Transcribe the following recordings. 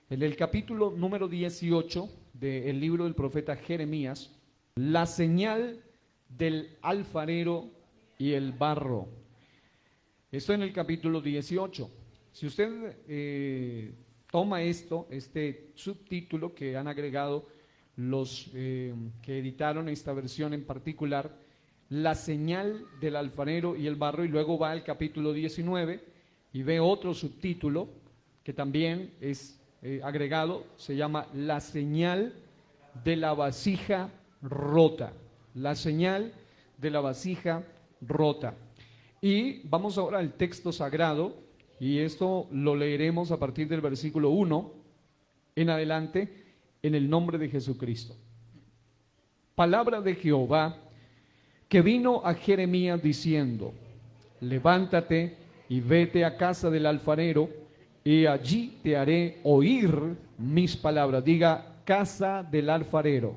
En el capítulo número 18 del libro del profeta Jeremías, la señal del alfarero y el barro. Esto en el capítulo 18. Si usted toma este subtítulo que han agregado los que editaron esta versión en particular, la señal del alfarero y el barro, y luego va al capítulo 19 y ve otro subtítulo que también es agregado, se llama la señal de la vasija rota. La señal de la vasija rota. Y vamos ahora al texto sagrado, y esto lo leeremos a partir del versículo 1 en adelante, en el nombre de Jesucristo. Palabra de Jehová que vino a Jeremías diciendo: levántate y vete a casa del alfarero, y allí te haré oír mis palabras. Diga, casa del alfarero.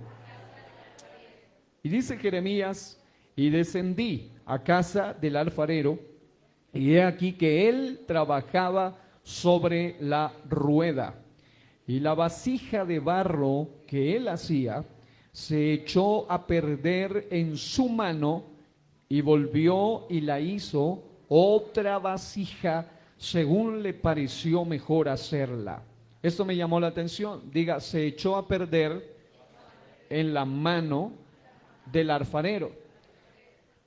Y dice Jeremías: y descendí a casa del alfarero, y he aquí que él trabajaba sobre la rueda, y la vasija de barro que él hacía se echó a perder en su mano, y volvió y la hizo otra vasija según le pareció mejor hacerla. Esto me llamó la atención. Diga, se echó a perder en la mano del alfarero.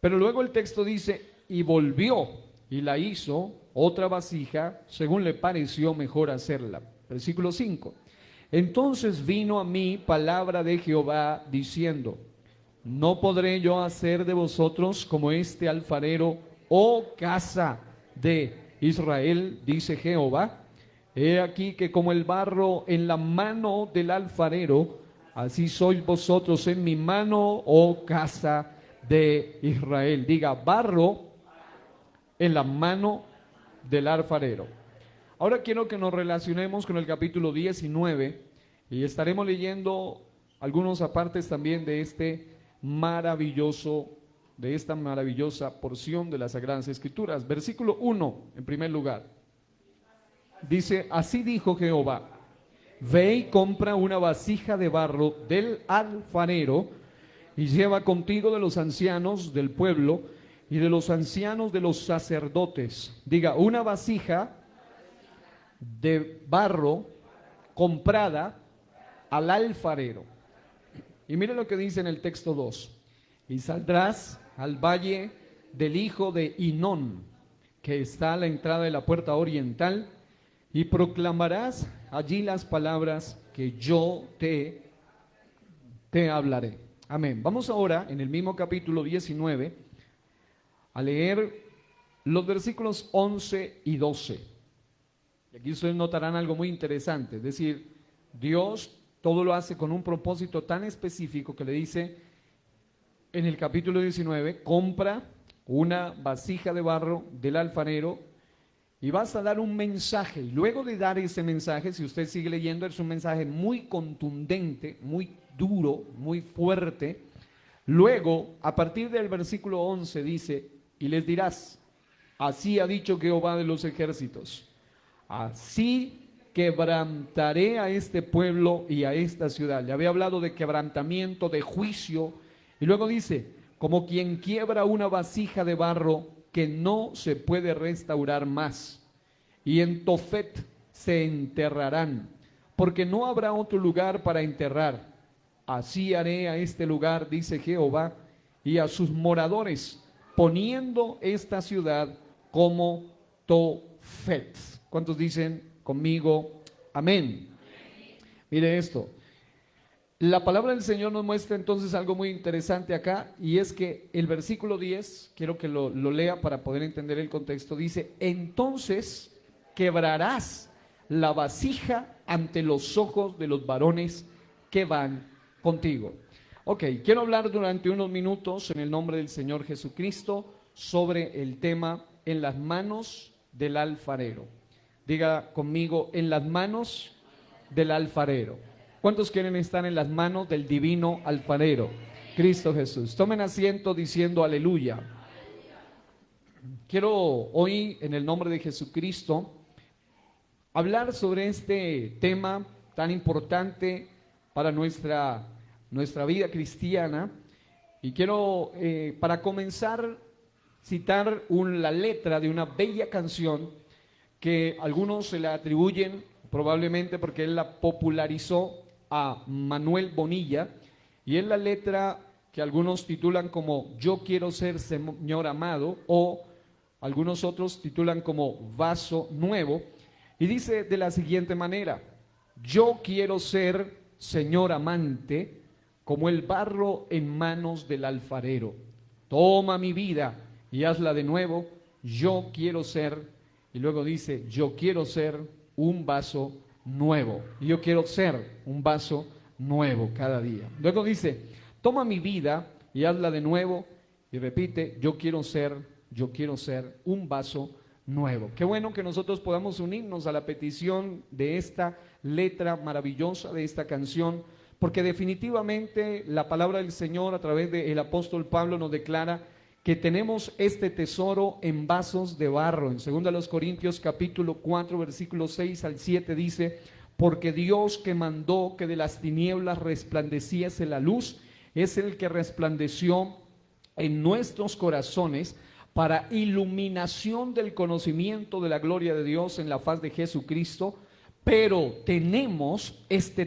Pero luego el texto dice: y volvió y la hizo otra vasija según le pareció mejor hacerla. Versículo 5. Entonces vino a mí palabra de Jehová diciendo: no podré yo hacer de vosotros como este alfarero, oh casa de Israel, dice Jehová. He aquí que como el barro en la mano del alfarero, así sois vosotros en mi mano, oh casa de Israel. Diga, barro en la mano del alfarero. Ahora quiero que nos relacionemos con el capítulo 19 y estaremos leyendo algunos apartes también de esta maravillosa porción de las Sagradas Escrituras. Versículo 1, en primer lugar, dice: así dijo Jehová, ve y compra una vasija de barro del alfarero, y lleva contigo de los ancianos del pueblo y de los ancianos de los sacerdotes. Diga, una vasija de barro comprada al alfarero. Y mire lo que dice en el texto 2: y saldrás al valle del hijo de Hinón, que está a la entrada de la puerta oriental, y proclamarás allí las palabras que yo te hablaré. Amén. Vamos ahora en el mismo capítulo 19 a leer los versículos 11 y 12. Y aquí ustedes notarán algo muy interesante, es decir, Dios todo lo hace con un propósito tan específico que le dice en el capítulo 19: compra una vasija de barro del alfarero y vas a dar un mensaje. Y luego de dar ese mensaje, si usted sigue leyendo, es un mensaje muy contundente, muy duro, muy fuerte. Luego, a partir del versículo 11 dice: y les dirás, así ha dicho Jehová de los ejércitos, así quebrantaré a este pueblo y a esta ciudad. Le había hablado de quebrantamiento, de juicio, y luego dice: como quien quiebra una vasija de barro que no se puede restaurar más, y en Tofet se enterrarán, porque no habrá otro lugar para enterrar. Así haré a este lugar, dice Jehová, y a sus moradores, poniendo esta ciudad como Tofet. ¿Cuántos dicen conmigo amén? Mire esto. La palabra del Señor nos muestra entonces algo muy interesante acá, y es que el versículo 10, quiero que lo lea para poder entender el contexto, dice: entonces quebrarás la vasija ante los ojos de los varones que van contigo. Ok, quiero hablar durante unos minutos en el nombre del Señor Jesucristo sobre el tema en las manos del alfarero. Diga conmigo, en las manos del alfarero. ¿Cuántos quieren estar en las manos del divino alfarero, Cristo Jesús? Tomen asiento diciendo aleluya. Quiero hoy, en el nombre de Jesucristo, hablar sobre este tema tan importante para nuestra vida cristiana. Y quiero, para comenzar, citar la letra de una bella canción que algunos se la atribuyen, probablemente porque él la popularizó, a Manuel Bonilla, y es la letra que algunos titulan como Yo quiero ser Señor amado, o algunos otros titulan como Vaso nuevo, y dice de la siguiente manera: yo quiero ser, Señor amante, como el barro en manos del alfarero. Toma mi vida y hazla de nuevo. Yo quiero ser, y luego dice, yo quiero ser un vaso nuevo. Y yo quiero ser un vaso nuevo cada día. Luego dice, toma mi vida y hazla de nuevo. Y repite, yo quiero ser un vaso nuevo. Qué bueno que nosotros podamos unirnos a la petición de esta letra maravillosa, de esta canción, porque definitivamente la palabra del Señor a través del apóstol Pablo nos declara que tenemos este tesoro en vasos de barro. En 2 Corintios capítulo 4 versículos 6 al 7 dice, porque Dios que mandó que de las tinieblas resplandeciese la luz, es el que resplandeció en nuestros corazones para iluminación del conocimiento de la gloria de Dios en la faz de Jesucristo. Pero tenemos este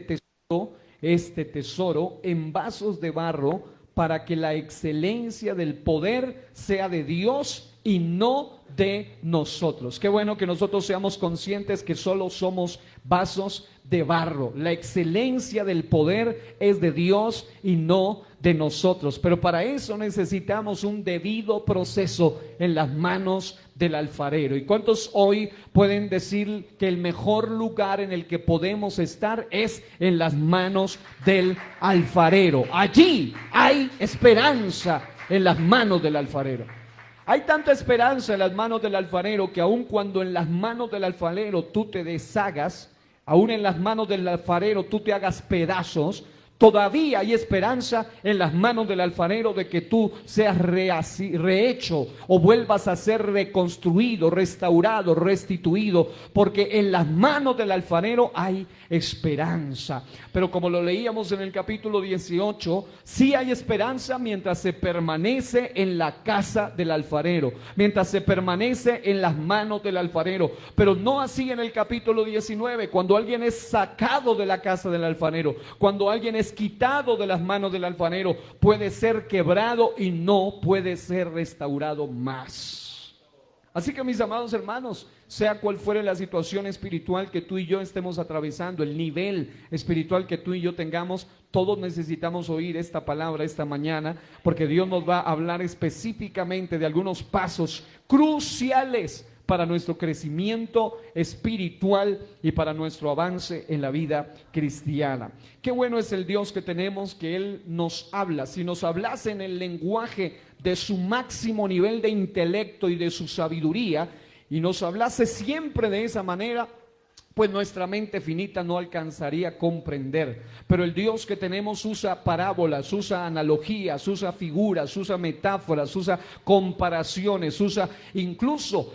tesoro en vasos de barro, para que la excelencia del poder sea de Dios y no de nosotros. Qué bueno que nosotros seamos conscientes que solo somos vasos de barro. La excelencia del poder es de Dios y no de nosotros. Pero para eso necesitamos un debido proceso en las manos del alfarero. ¿Y cuántos hoy pueden decir que el mejor lugar en el que podemos estar es en las manos del alfarero? Allí hay esperanza, en las manos del alfarero. Hay tanta esperanza en las manos del alfarero que aun cuando en las manos del alfarero tú te deshagas, aún en las manos del alfarero tú te hagas pedazos, todavía hay esperanza en las manos del alfarero de que tú seas rehecho o vuelvas a ser reconstruido, restaurado, restituido, porque en las manos del alfarero hay esperanza. Pero como lo leíamos en el capítulo 18, sí hay esperanza mientras se permanece en la casa del alfarero, mientras se permanece en las manos del alfarero, pero no así en el capítulo 19, cuando alguien es sacado de la casa del alfarero, cuando alguien es quitado de las manos del alfarero, puede ser quebrado y no puede ser restaurado más. Así que, mis amados hermanos, sea cual fuere la situación espiritual que tú y yo estemos atravesando, el nivel espiritual que tú y yo tengamos, todos necesitamos oír esta palabra esta mañana, porque Dios nos va a hablar específicamente de algunos pasos cruciales para nuestro crecimiento espiritual y para nuestro avance en la vida cristiana. Qué bueno es el Dios que tenemos, que Él nos habla. Si nos hablase en el lenguaje de su máximo nivel de intelecto y de su sabiduría, y nos hablase siempre de esa manera, pues nuestra mente finita no alcanzaría a comprender. Pero el Dios que tenemos usa parábolas, usa analogías, usa figuras, usa metáforas, usa comparaciones, usa incluso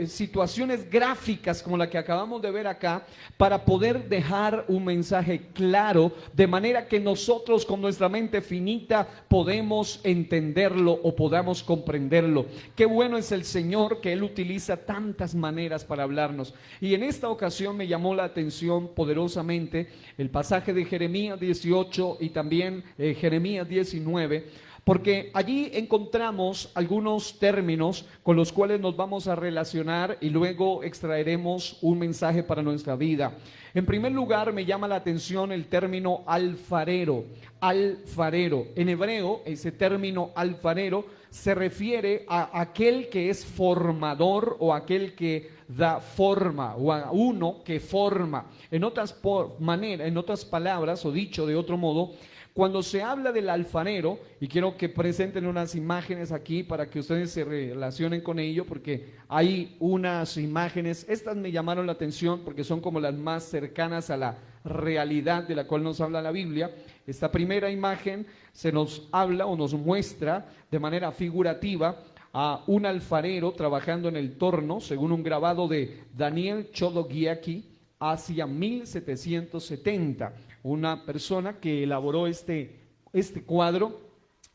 situaciones gráficas como la que acabamos de ver acá, para poder dejar un mensaje claro, de manera que nosotros con nuestra mente finita podemos entenderlo o podamos comprenderlo. Qué bueno es el Señor, que Él utiliza tantas maneras para hablarnos. Y en esta ocasión me llamó la atención poderosamente el pasaje de Jeremías 18 y también Jeremías 19, porque allí encontramos algunos términos con los cuales nos vamos a relacionar y luego extraeremos un mensaje para nuestra vida. En primer lugar, me llama la atención el término alfarero. Alfarero. En hebreo, ese término alfarero se refiere a aquel que es formador o aquel que da forma, o a uno que forma. En otras palabras, o dicho de otro modo, cuando se habla del alfarero, y quiero que presenten unas imágenes aquí para que ustedes se relacionen con ello, porque hay unas imágenes, estas me llamaron la atención porque son como las más cercanas a la realidad de la cual nos habla la Biblia. Esta primera imagen se nos habla o nos muestra de manera figurativa a un alfarero trabajando en el torno, según un grabado de Daniel Chodogiaki, hacia 1770. Una persona que elaboró este cuadro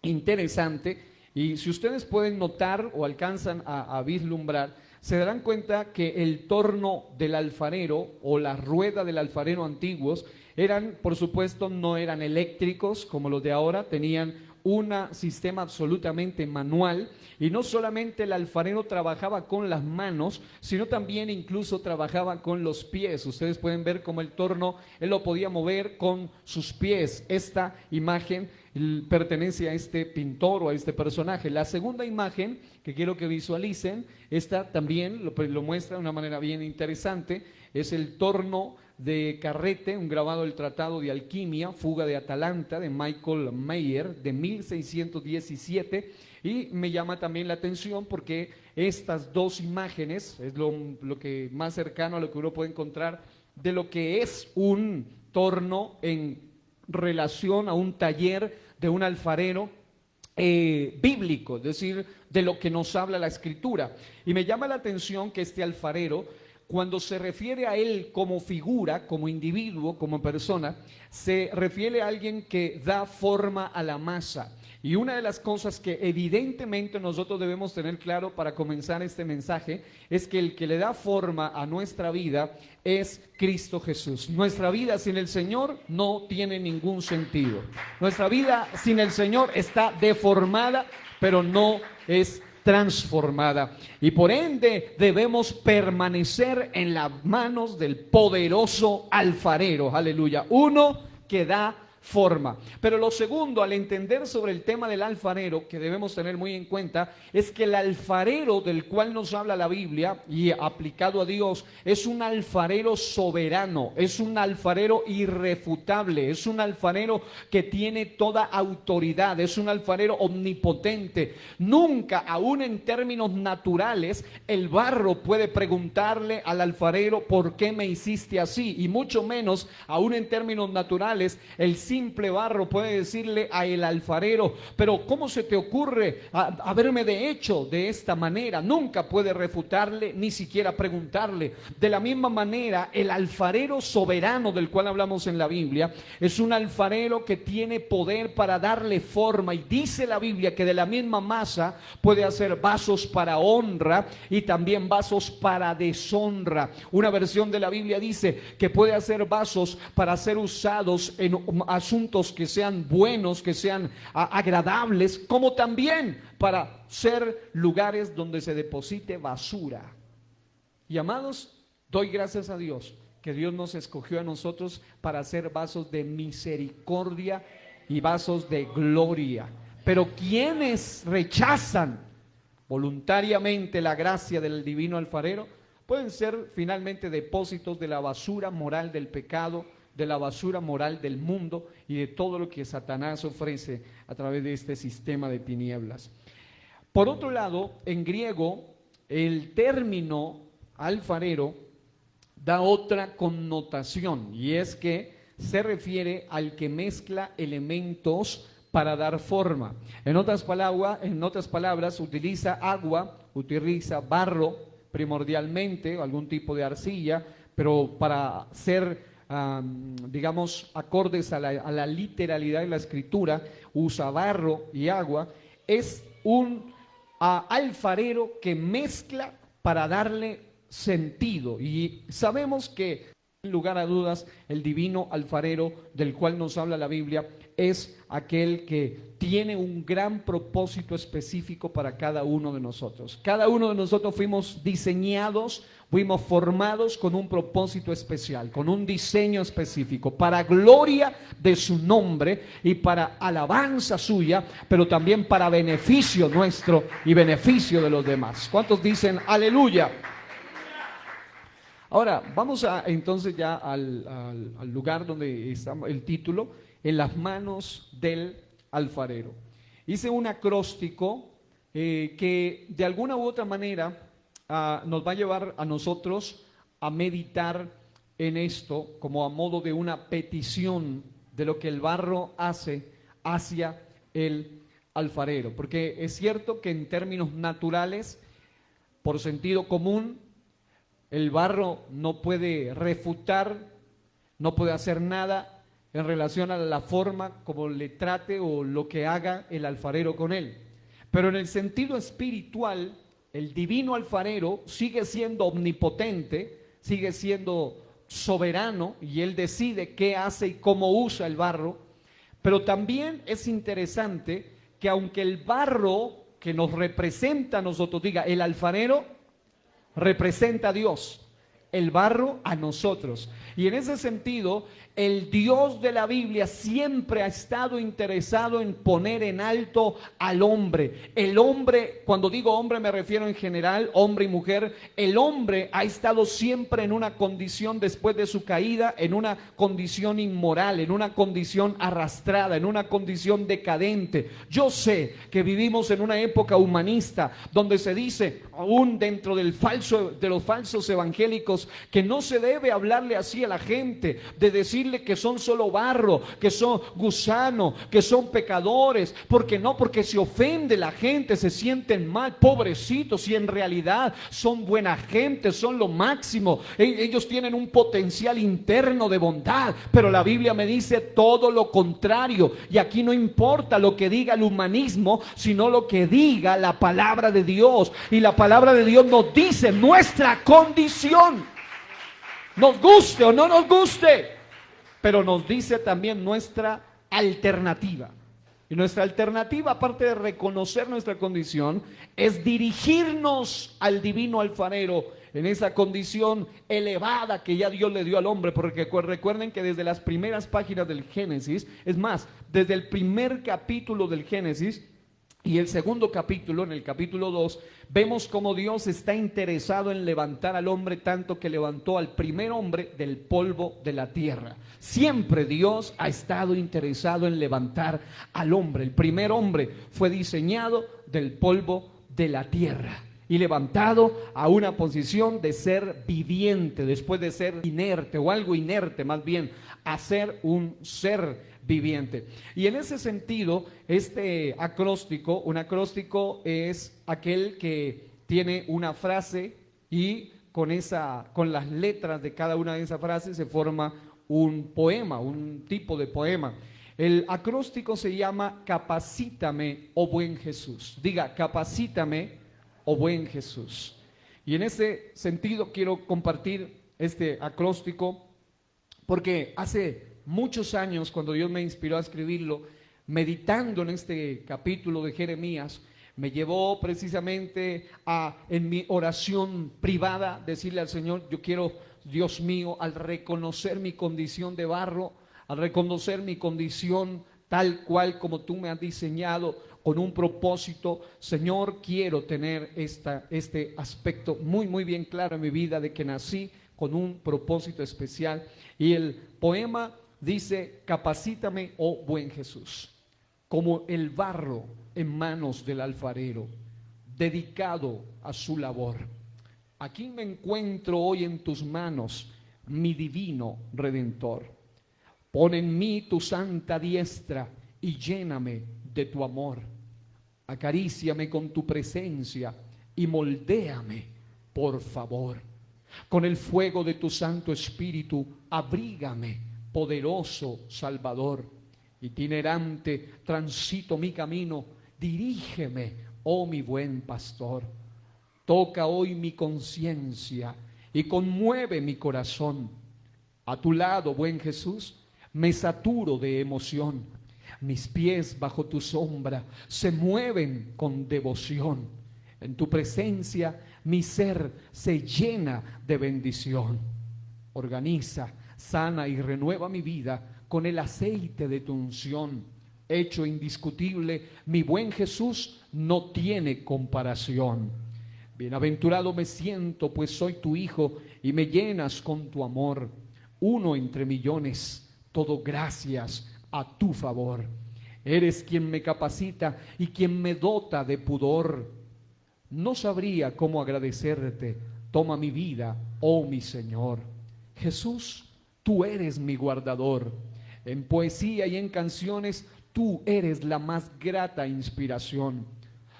interesante. Y si ustedes pueden notar o alcanzan a vislumbrar, se darán cuenta que el torno del alfarero o la rueda del alfarero antiguos eran, por supuesto, no eran eléctricos como los de ahora, tenían un sistema absolutamente manual, y no solamente el alfarero trabajaba con las manos, sino también incluso trabajaba con los pies. Ustedes pueden ver cómo el torno, él lo podía mover con sus pies. Esta imagen pertenece a este pintor o a este personaje. La segunda imagen que quiero que visualicen, esta también lo muestra de una manera bien interesante, es el torno de Carrete, un grabado del Tratado de Alquimia, Fuga de Atalanta, de Michael Mayer, de 1617, y me llama también la atención porque estas dos imágenes es lo que más cercano a lo que uno puede encontrar de lo que es un torno en relación a un taller de un alfarero bíblico, es decir, de lo que nos habla la Escritura. Y me llama la atención que este alfarero, cuando se refiere a él como figura, como individuo, como persona, se refiere a alguien que da forma a la masa. Y una de las cosas que evidentemente nosotros debemos tener claro para comenzar este mensaje es que el que le da forma a nuestra vida es Cristo Jesús. Nuestra vida sin el Señor no tiene ningún sentido. Nuestra vida sin el Señor está deformada, pero no es transformada, y por ende debemos permanecer en las manos del poderoso alfarero, aleluya, uno que da forma. Pero lo segundo, al entender sobre el tema del alfarero, que debemos tener muy en cuenta, es que el alfarero del cual nos habla la Biblia y aplicado a Dios es un alfarero soberano, es un alfarero irrefutable, es un alfarero que tiene toda autoridad, es un alfarero omnipotente. Nunca, aún en términos naturales, el barro puede preguntarle al alfarero ¿por qué me hiciste así? Y mucho menos, aún en términos naturales, el simple barro puede decirle a el alfarero, pero ¿cómo se te ocurre haberme de hecho de esta manera? Nunca puede refutarle, ni siquiera preguntarle. De la misma manera, el alfarero soberano del cual hablamos en la Biblia es un alfarero que tiene poder para darle forma, y dice la Biblia que de la misma masa puede hacer vasos para honra y también vasos para deshonra. Una versión de la Biblia dice que puede hacer vasos para ser usados en asuntos que sean buenos, que sean agradables, como también para ser lugares donde se deposite basura. Y amados, doy gracias a Dios que Dios nos escogió a nosotros para ser vasos de misericordia y vasos de gloria. Pero quienes rechazan voluntariamente la gracia del divino alfarero pueden ser finalmente depósitos de la basura moral del pecado, de la basura moral del mundo y de todo lo que Satanás ofrece a través de este sistema de tinieblas. Por otro lado, en griego, el término alfarero da otra connotación, y es que se refiere al que mezcla elementos para dar forma. En otras palabras, utiliza agua, utiliza barro primordialmente, algún tipo de arcilla, pero para ser digamos, acordes a la literalidad de la Escritura, usa barro y agua. Es un alfarero que mezcla para darle sentido, y sabemos que, sin lugar a dudas, el divino alfarero del cual nos habla la Biblia es aquel que tiene un gran propósito específico para cada uno de nosotros. Cada uno de nosotros fuimos diseñados, fuimos formados con un propósito especial, con un diseño específico, para gloria de su nombre y para alabanza suya, pero también para beneficio nuestro y beneficio de los demás. ¿Cuántos dicen aleluya? Ahora, vamos entonces ya al lugar donde está el título, en las manos del alfarero. Hice un acróstico que de alguna u otra manera nos va a llevar a nosotros a meditar en esto como a modo de una petición de lo que el barro hace hacia el alfarero, porque es cierto que en términos naturales, por sentido común, el barro no puede refutar, no puede hacer nada en relación a la forma como le trate o lo que haga el alfarero con él. Pero en el sentido espiritual, el divino alfarero sigue siendo omnipotente, sigue siendo soberano y él decide qué hace y cómo usa el barro. Pero también es interesante que aunque el barro que nos representa a nosotros, diga, el alfarero representa a Dios, el barro a nosotros. Y en ese sentido, el Dios de la Biblia siempre ha estado interesado en poner en alto al hombre. El hombre, cuando digo hombre me refiero en general, hombre y mujer. El hombre ha estado siempre en una condición después de su caída, en una condición inmoral, en una condición arrastrada, en una condición decadente. Yo sé que vivimos en una época humanista donde se dice, aún dentro de los falsos evangélicos, que no se debe hablarle así a la gente, de decirle que son solo barro, que son gusano, que son pecadores. Porque no, porque se ofende la gente, se sienten mal, pobrecitos, y en realidad son buena gente, son lo máximo. Ellos tienen un potencial interno de bondad, pero la Biblia me dice todo lo contrario. Y aquí no importa lo que diga el humanismo, sino lo que diga la palabra de Dios. Y la palabra de Dios nos dice nuestra condición, nos guste o no nos guste, pero nos dice también nuestra alternativa. Y nuestra alternativa, aparte de reconocer nuestra condición, es dirigirnos al divino alfarero en esa condición elevada que ya Dios le dio al hombre. Porque recuerden que desde las primeras páginas del Génesis, es más, desde el primer capítulo del Génesis y el segundo capítulo, en el capítulo 2, vemos cómo Dios está interesado en levantar al hombre, tanto que levantó al primer hombre del polvo de la tierra. Siempre Dios ha estado interesado en levantar al hombre. El primer hombre fue diseñado del polvo de la tierra y levantado a una posición de ser viviente, después de ser inerte o algo inerte más bien, a ser un ser viviente. Y en ese sentido, este acróstico, un acróstico es aquel que tiene una frase y con las letras de cada una de esas frases se forma un poema, un tipo de poema. El acróstico se llama Capacítame, oh buen Jesús. Diga, capacítame, oh buen Jesús. Y en ese sentido quiero compartir este acróstico porque hace muchos años, cuando Dios me inspiró a escribirlo, meditando en este capítulo de Jeremías, me llevó precisamente a, en mi oración privada, decirle al Señor, yo quiero, Dios mío, al reconocer mi condición de barro, al reconocer mi condición tal cual como tú me has diseñado, con un propósito, Señor, quiero tener este aspecto muy, muy bien claro en mi vida, de que nací con un propósito especial. Y el poema dice, capacítame, oh buen Jesús, como el barro en manos del alfarero, dedicado a su labor. Aquí me encuentro hoy en tus manos, mi divino Redentor. Pon en mí tu santa diestra y lléname de tu amor. Acaríciame con tu presencia y moldéame, por favor. Con el fuego de tu Santo Espíritu, abrígame, poderoso Salvador. Itinerante transito mi camino, dirígeme, oh mi buen pastor. Toca hoy mi conciencia y conmueve mi corazón. A tu lado, buen Jesús, me saturo de emoción. Mis pies bajo tu sombra se mueven con devoción. En tu presencia mi ser se llena de bendición. Organiza, sana y renueva mi vida con el aceite de tu unción. Hecho indiscutible, mi buen Jesús no tiene comparación. Bienaventurado me siento, pues soy tu hijo y me llenas con tu amor. Uno entre millones, todo gracias a tu favor. Eres quien me capacita y quien me dota de pudor. No sabría cómo agradecerte. Toma mi vida, oh mi Señor. Jesús, tú eres mi guardador. En poesía y en canciones Tú eres la más grata inspiración.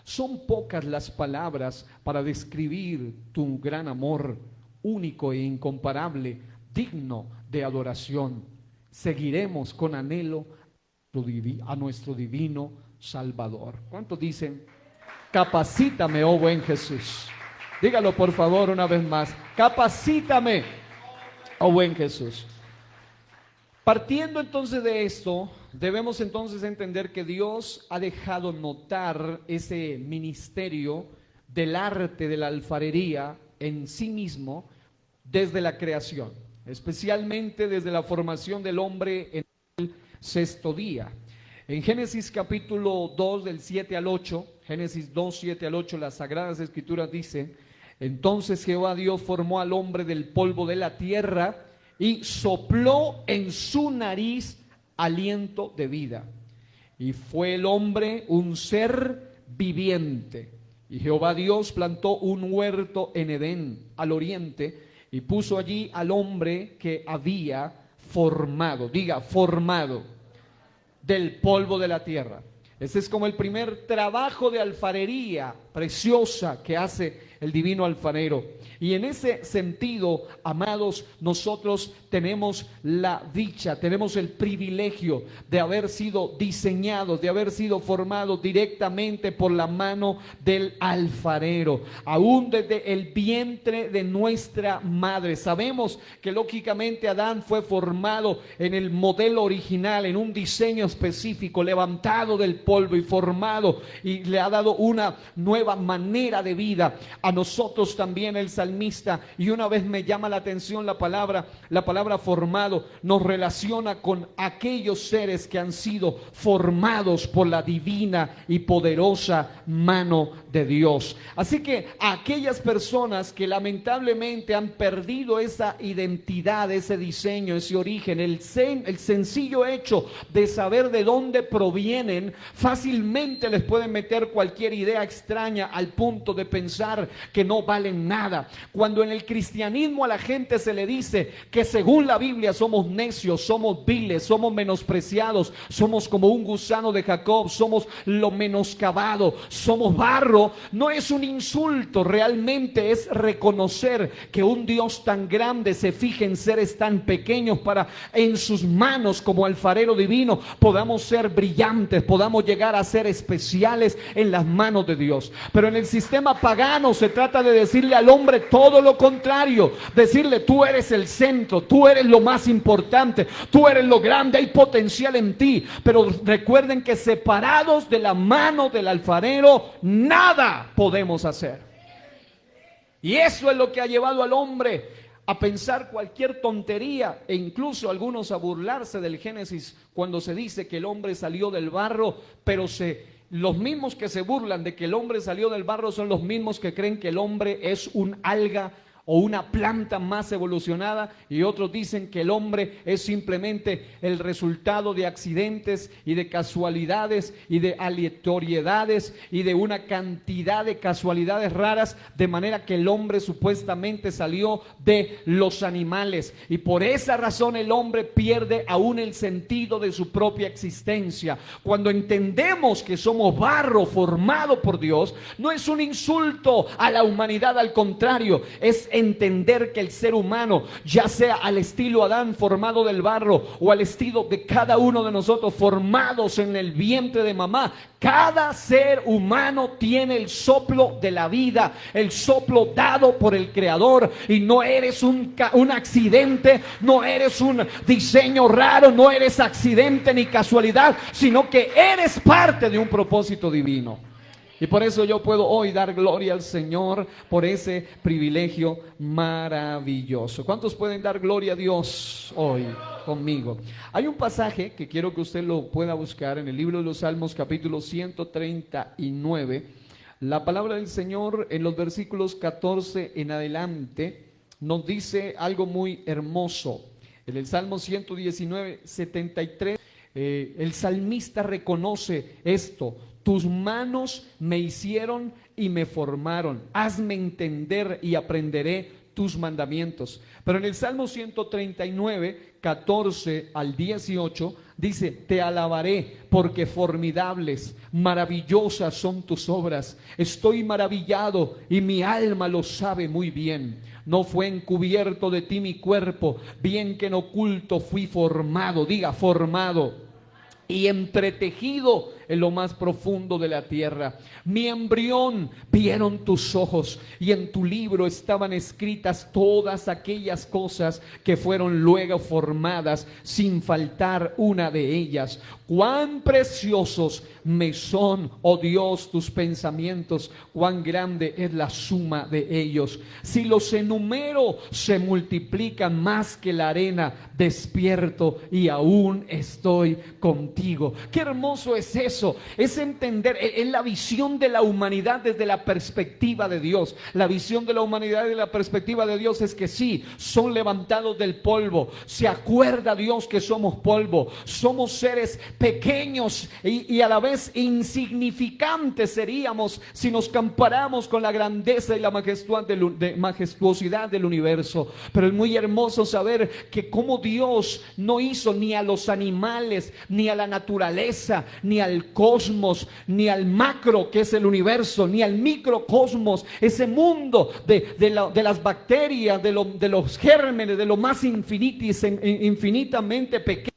Son pocas las palabras para describir tu gran amor, único e incomparable, digno de adoración. Seguiremos con anhelo a nuestro divino Salvador. ¿Cuántos dicen? Capacítame, oh buen Jesús. Dígalo por favor una vez más. Capacítame, oh buen Jesús. Partiendo entonces de esto, debemos entonces entender que Dios ha dejado notar ese ministerio del arte de la alfarería en sí mismo desde la creación, especialmente desde la formación del hombre en el sexto día. En Génesis capítulo 2 del 7 al 8, Génesis 2, 7 al 8, las Sagradas Escrituras dicen: entonces Jehová Dios formó al hombre del polvo de la tierra y sopló en su nariz aliento de vida. Y fue el hombre un ser viviente. Y Jehová Dios plantó un huerto en Edén, al oriente, y puso allí al hombre que había formado, diga, formado, del polvo de la tierra. Ese es como el primer trabajo de alfarería preciosa que hace el divino alfarero. Y en ese sentido, amados, nosotros tenemos la dicha, tenemos el privilegio de haber sido diseñados, de haber sido formados directamente por la mano del alfarero, aún desde el vientre de nuestra madre. Sabemos que lógicamente Adán fue formado en el modelo original, en un diseño específico, levantado del polvo y formado, y le ha dado una nueva manera de vida a nosotros también. El salmista, y una vez me llama la atención la palabra formado, nos relaciona con aquellos seres que han sido formados por la divina y poderosa mano de Dios. Así que a aquellas personas que lamentablemente han perdido esa identidad, ese diseño, ese origen, el sencillo hecho de saber de dónde provienen, fácilmente les pueden meter cualquier idea extraña al punto de pensar que no valen nada. Cuando en el cristianismo a la gente se le dice que según la Biblia somos necios, somos viles, somos menospreciados, somos como un gusano de Jacob, somos lo menoscabado, somos barro, no es un insulto, realmente es reconocer que un Dios tan grande se fija en seres tan pequeños para en sus manos como alfarero divino podamos ser brillantes, podamos llegar a ser especiales en las manos de Dios. Pero en el sistema pagano se trata de decirle al hombre todo lo contrario, decirle: tú eres el centro, tú eres lo más importante, tú eres lo grande, hay potencial en ti. Pero recuerden que separados de la mano del alfarero nada podemos hacer. Y eso es lo que ha llevado al hombre a pensar cualquier tontería, e incluso algunos a burlarse del Génesis cuando se dice que el hombre salió del barro, pero los mismos que se burlan de que el hombre salió del barro son los mismos que creen que el hombre es un alga o una planta más evolucionada, y otros dicen que el hombre es simplemente el resultado de accidentes y de casualidades y de aleatoriedades y de una cantidad de casualidades raras, de manera que el hombre supuestamente salió de los animales, y por esa razón el hombre pierde aún el sentido de su propia existencia. Cuando entendemos que somos barro formado por Dios, no es un insulto a la humanidad, al contrario, es entender que el ser humano, ya sea al estilo Adán formado del barro o al estilo de cada uno de nosotros formados en el vientre de mamá, cada ser humano tiene el soplo de la vida, el soplo dado por el Creador, y no eres un accidente, no eres un diseño raro, no eres accidente ni casualidad, sino que eres parte de un propósito divino. Y por eso yo puedo hoy dar gloria al Señor por ese privilegio maravilloso. ¿Cuántos pueden dar gloria a Dios hoy conmigo? Hay un pasaje que quiero que usted lo pueda buscar en el libro de los Salmos, capítulo 139. La palabra del Señor en los versículos 14 en adelante nos dice algo muy hermoso. En el Salmo 119, 73, el salmista reconoce esto: tus manos me hicieron y me formaron, hazme entender y aprenderé tus mandamientos. Pero en el Salmo 139, 14 al 18, dice: te alabaré porque formidables, maravillosas son tus obras. Estoy maravillado y mi alma lo sabe muy bien. No fue encubierto de ti mi cuerpo, bien que en oculto fui formado, diga formado, y entretejido en lo más profundo de la tierra. Mi embrión vieron tus ojos, y en tu libro estaban escritas todas aquellas cosas que fueron luego formadas, sin faltar una de ellas. Cuán preciosos me son, oh Dios, tus pensamientos, cuán grande es la suma de ellos. Si los enumero, se multiplican más que la arena. Despierto y aún estoy contigo. Qué hermoso es eso, es entender, es la visión de la humanidad desde la perspectiva de Dios. La visión de la humanidad desde la perspectiva de Dios es que sí, son levantados del polvo. Se acuerda Dios que somos polvo, somos seres pequeños y a la vez insignificantes seríamos si nos comparamos con la grandeza y la majestuosidad del universo. Pero es muy hermoso saber que como Dios no hizo ni a los animales, ni a la naturaleza, ni al cosmos, ni al macro que es el universo, ni al microcosmos, ese mundo de las bacterias, de los gérmenes, de lo más infinitamente pequeño.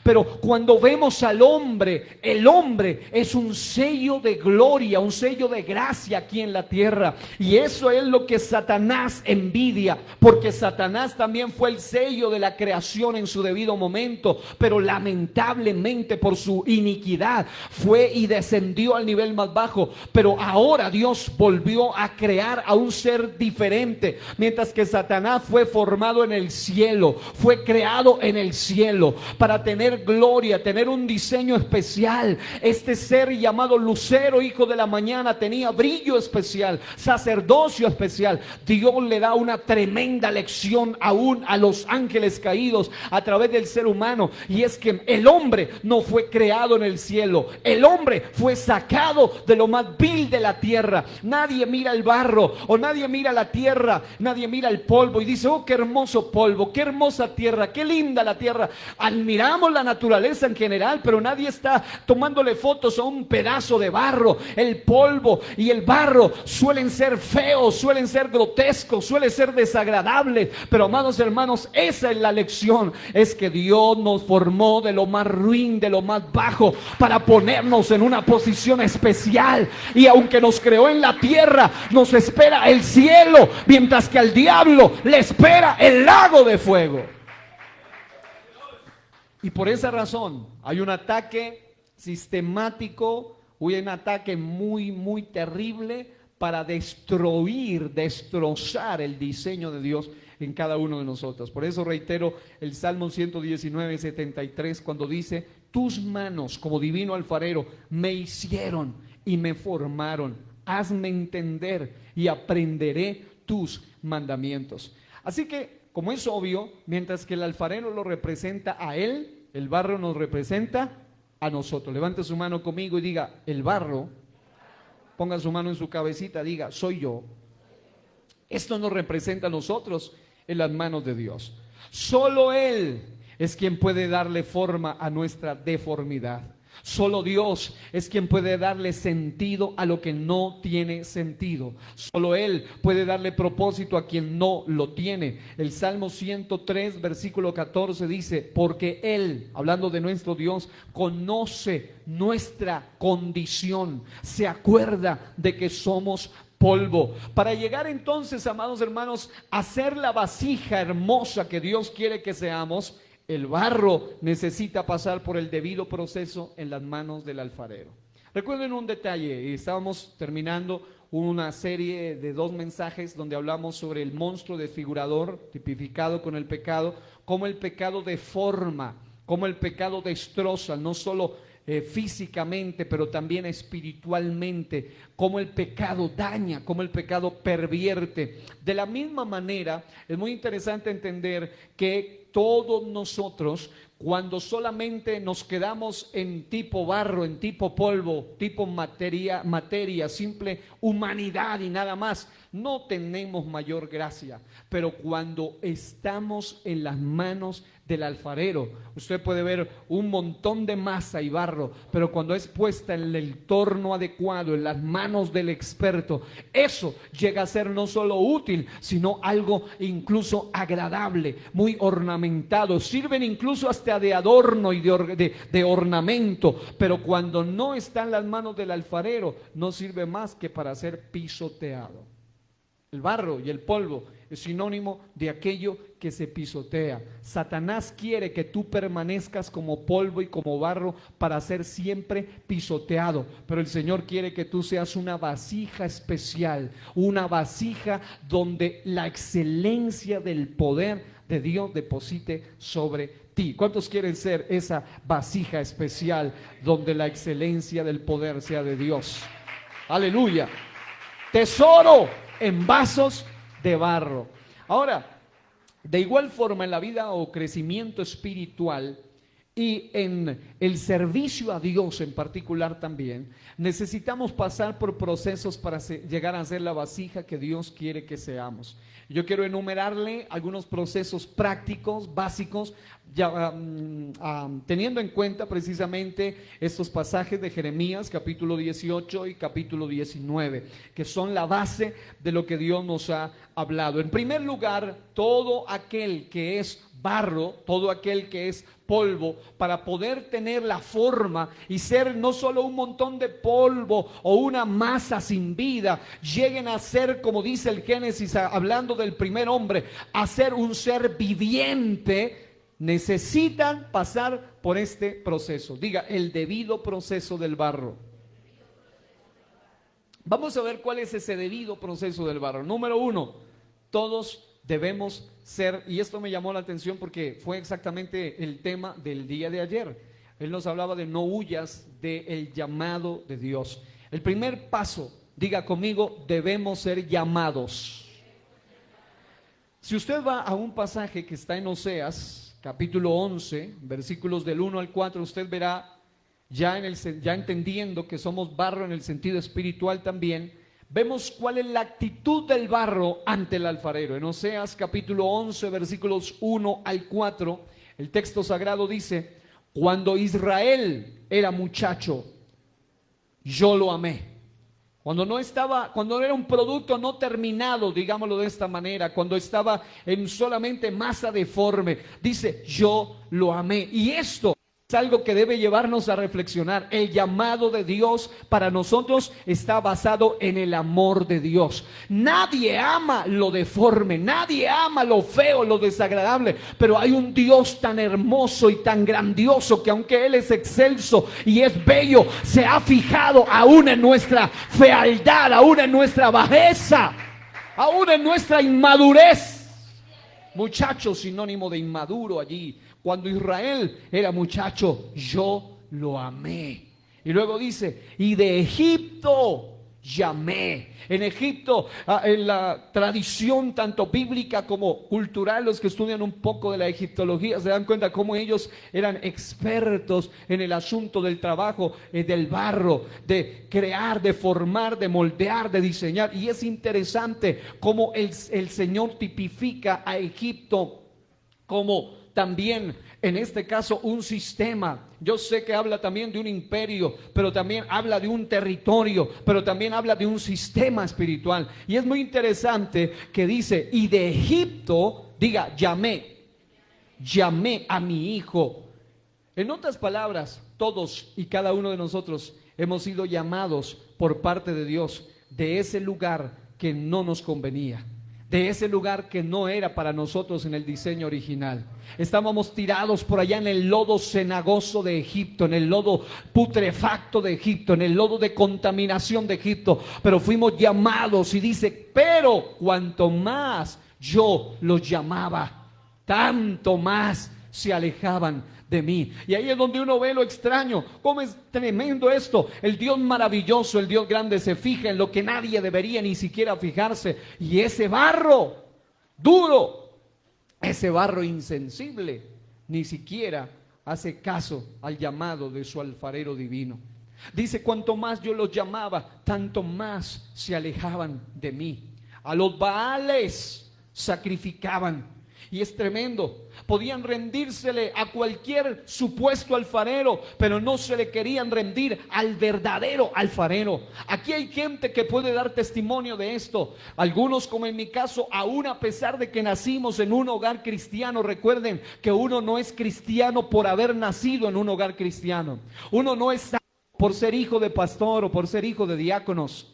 Pero cuando vemos al hombre, el hombre es un sello de gloria, un sello de gracia aquí en la tierra. Y eso es lo que Satanás envidia, porque Satanás también fue el sello de la creación en su debido momento, pero lamentablemente por su iniquidad fue y descendió al nivel más bajo. Pero ahora Dios volvió a crear a un ser diferente, mientras que Satanás fue formado en el cielo, fue creado en el cielo para tener gloria, tener un diseño especial. Este ser llamado Lucero, hijo de la mañana, tenía brillo especial, sacerdocio especial. Dios le da una tremenda lección aún a los ángeles caídos a través del ser humano, y es que el hombre no fue creado en el cielo, el hombre fue sacado de lo más vil de la tierra. Nadie mira el barro o nadie mira la tierra, nadie mira el polvo y dice: oh, qué hermoso polvo, qué hermosa tierra, qué linda la tierra. Admiramos la naturaleza en general, pero nadie está tomándole fotos a un pedazo de barro. El polvo y el barro suelen ser feos, suelen ser grotescos, suelen ser desagradables, pero amados hermanos, esa es la lección, es que Dios nos formó de lo más ruin, de lo más bajo, para ponernos en una posición especial. Y aunque nos creó en la tierra, nos espera el cielo, mientras que al diablo le espera el lago de fuego. Y por esa razón hay un ataque sistemático, un ataque muy terrible para destrozar el diseño de Dios en cada uno de nosotros. Por eso reitero el Salmo 119, 73, cuando dice: tus manos como divino alfarero me hicieron y me formaron. Hazme entender y aprenderé tus mandamientos. Así que, como es obvio, mientras que el alfarero lo representa a él, el barro nos representa a nosotros. Levante su mano conmigo y diga: el barro. Ponga su mano en su cabecita, diga: soy yo. Esto nos representa a nosotros en las manos de Dios. Solo Él es quien puede darle forma a nuestra deformidad. Solo Dios es quien puede darle sentido a lo que no tiene sentido. Solo Él puede darle propósito a quien no lo tiene. El Salmo 103, versículo 14 dice: porque Él, hablando de nuestro Dios, conoce nuestra condición, se acuerda de que somos polvo. Para llegar entonces, amados hermanos, a ser la vasija hermosa que Dios quiere que seamos, el barro necesita pasar por el debido proceso en las manos del alfarero. Recuerden un detalle: estábamos terminando una serie de 2 mensajes donde hablamos sobre el monstruo desfigurador tipificado con el pecado, cómo el pecado deforma, cómo el pecado destroza, no solo físicamente, pero también espiritualmente, cómo el pecado daña, cómo el pecado pervierte. De la misma manera, es muy interesante entender que todos nosotros, cuando solamente nos quedamos en tipo barro, en tipo polvo, tipo materia, simple humanidad y nada más, no tenemos mayor gracia. Pero cuando estamos en las manos del alfarero, usted puede ver un montón de masa y barro, pero cuando es puesta en el torno adecuado, en las manos del experto, eso llega a ser no solo útil, sino algo incluso agradable, muy ornamentado. Sirven incluso hasta de adorno y de ornamento, pero cuando no está en las manos del alfarero, no sirve más que para ser pisoteado. El barro y el polvo es sinónimo de aquello que se pisotea. Satanás quiere que tú permanezcas como polvo y como barro para ser siempre pisoteado, pero el Señor quiere que tú seas una vasija especial, una vasija donde la excelencia del poder de Dios deposite sobre ti. ¿Cuántos quieren ser esa vasija especial donde la excelencia del poder sea de Dios? Aleluya. Tesoro en vasos de barro. Ahora, de igual forma en la vida o crecimiento espiritual y en el servicio a Dios en particular también, necesitamos pasar por procesos para llegar a ser la vasija que Dios quiere que seamos. Yo quiero enumerarle algunos procesos prácticos, básicos, teniendo en cuenta precisamente estos pasajes de Jeremías capítulo 18 y capítulo 19, que son la base de lo que Dios nos ha hablado. En primer lugar, todo aquel que es barro, todo aquel que es polvo, para poder tener la forma y ser no solo un montón de polvo o una masa sin vida, lleguen a ser, como dice el Génesis, hablando del primer hombre, a ser un ser viviente, necesitan pasar por este proceso. Diga, el debido proceso del barro. Vamos a ver cuál es ese debido proceso del barro. Número uno, todos debemos ser, y esto me llamó la atención porque fue exactamente el tema del día de ayer. Él nos hablaba de no huyas del llamado de Dios. El primer paso, diga conmigo, debemos ser llamados. Si usted va a un pasaje que está en Oseas, capítulo 11, versículos del 1 al 4, usted verá, ya entendiendo que somos barro en el sentido espiritual también, vemos cuál es la actitud del barro ante el alfarero. En Oseas capítulo 11, versículos 1 al 4, el texto sagrado dice: cuando Israel era muchacho, yo lo amé. Cuando era un producto no terminado, digámoslo de esta manera, cuando estaba en solamente masa deforme, dice, yo lo amé. Y esto es algo que debe llevarnos a reflexionar. El llamado de Dios para nosotros está basado en el amor de Dios. Nadie ama lo deforme, nadie ama lo feo, lo desagradable, pero hay un Dios tan hermoso y tan grandioso que aunque Él es excelso y es bello, se ha fijado aún en nuestra fealdad, aún en nuestra bajeza, aún en nuestra inmadurez. Muchacho, sinónimo de inmaduro allí. Cuando Israel era muchacho, yo lo amé. Y luego dice, y de Egipto llamé. En Egipto, en la tradición tanto bíblica como cultural, los que estudian un poco de la egiptología se dan cuenta cómo ellos eran expertos en el asunto del trabajo, del barro, de crear, de formar, de moldear, de diseñar. Y es interesante cómo el Señor tipifica a Egipto como también en este caso un sistema. Yo sé que habla también de un imperio, pero también habla de un territorio, pero también habla de un sistema espiritual. Y es muy interesante que dice, y de Egipto, diga, llamé a mi hijo. En otras palabras, todos y cada uno de nosotros hemos sido llamados por parte de Dios de ese lugar que no nos convenía, de ese lugar que no era para nosotros en el diseño original. Estábamos tirados por allá en el lodo cenagoso de Egipto, en el lodo putrefacto de Egipto, en el lodo de contaminación de Egipto, pero fuimos llamados, y dice, pero cuanto más yo los llamaba, tanto más se alejaban de mí. Y ahí es donde uno ve lo extraño, cómo es tremendo esto. El Dios maravilloso, el Dios grande, se fija en lo que nadie debería ni siquiera fijarse. Y ese barro duro, ese barro insensible, ni siquiera hace caso al llamado de su alfarero divino. Dice, cuanto más yo los llamaba, tanto más se alejaban de mí. A los Baales sacrificaban. Y es tremendo, podían rendírsele a cualquier supuesto alfarero, pero no se le querían rendir al verdadero alfarero. Aquí hay gente que puede dar testimonio de esto. Algunos, como en mi caso, aún a pesar de que nacimos en un hogar cristiano, recuerden que uno no es cristiano por haber nacido en un hogar cristiano. Uno no es salvo por ser hijo de pastor o por ser hijo de diáconos.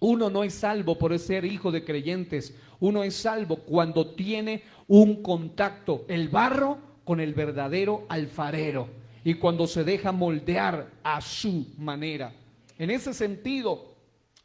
Uno no es salvo por ser hijo de creyentes. Uno es salvo cuando tiene un contacto, el barro con el verdadero alfarero, y cuando se deja moldear a su manera. En ese sentido,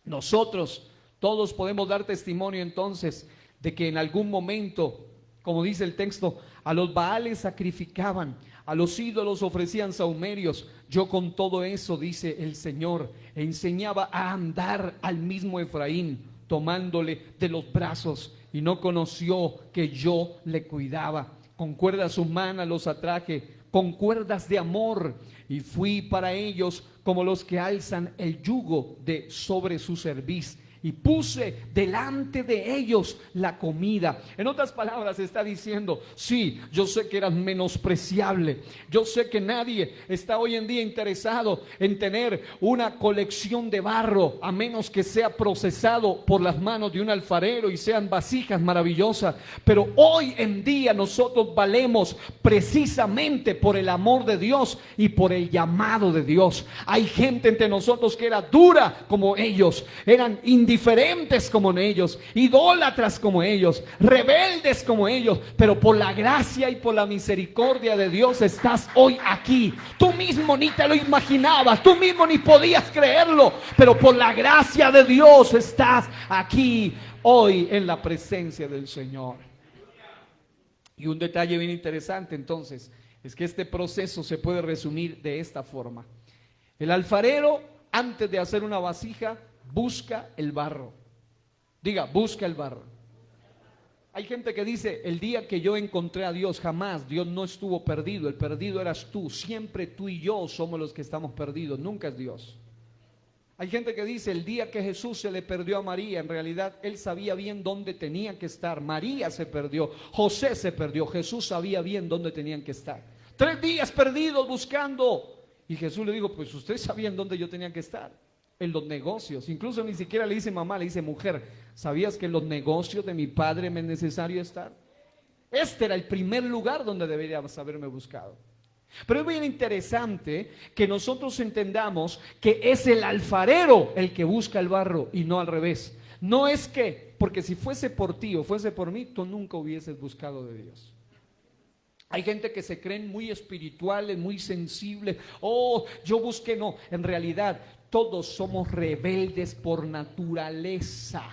nosotros todos podemos dar testimonio entonces de que en algún momento, como dice el texto, a los Baales sacrificaban, a los ídolos ofrecían sahumerios. Yo con todo eso, dice el Señor, enseñaba a andar al mismo Efraín, tomándole de los brazos, y no conoció que yo le cuidaba. Con cuerdas humanas los atraje, con cuerdas de amor, y fui para ellos como los que alzan el yugo de sobre su cerviz, y puse delante de ellos la comida. En otras palabras está diciendo, sí, yo sé que eras menospreciable, yo sé que nadie está hoy en día interesado en tener una colección de barro, a menos que sea procesado por las manos de un alfarero y sean vasijas maravillosas, pero hoy en día nosotros valemos precisamente por el amor de Dios y por el llamado de Dios. Hay gente entre nosotros que era dura como ellos, eran indiferentes como ellos, idólatras como ellos, rebeldes como ellos, pero por la gracia y por la misericordia de Dios estás hoy aquí. Tú mismo ni te lo imaginabas, tú mismo ni podías creerlo, pero por la gracia de Dios estás aquí hoy en la presencia del Señor. Y un detalle bien interesante entonces es que este proceso se puede resumir de esta forma. El alfarero, antes de hacer una vasija, busca el barro. Diga, busca el barro. Hay gente que dice, el día que yo encontré a Dios, jamás, Dios no estuvo perdido, el perdido eras tú. Siempre tú y yo somos los que estamos perdidos, nunca es Dios. Hay gente que dice, el día que Jesús se le perdió a María, en realidad él sabía bien dónde tenía que estar. María se perdió, José se perdió, Jesús sabía bien dónde tenían que estar. 3 días perdidos buscando, y Jesús le dijo, pues ustedes sabían dónde yo tenía que estar. En los negocios, incluso ni siquiera le dice mamá, le dice mujer, ¿sabías que en los negocios de mi padre me es necesario estar? Este era el primer lugar donde deberíamos haberme buscado. Pero es bien interesante que nosotros entendamos que es el alfarero el que busca el barro y no al revés. No es que, porque si fuese por ti o fuese por mí, tú nunca hubieses buscado de Dios. Hay gente que se creen muy espirituales, muy sensibles. Oh, yo busqué, no, en realidad todos somos rebeldes por naturaleza.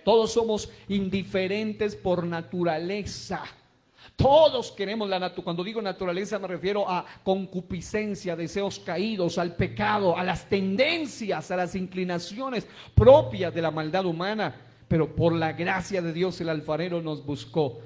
Todos somos indiferentes por naturaleza. Todos queremos la naturaleza. Cuando digo naturaleza me refiero a concupiscencia, deseos caídos, al pecado, a las tendencias, a las inclinaciones propias de la maldad humana. Pero por la gracia de Dios el alfarero nos buscó.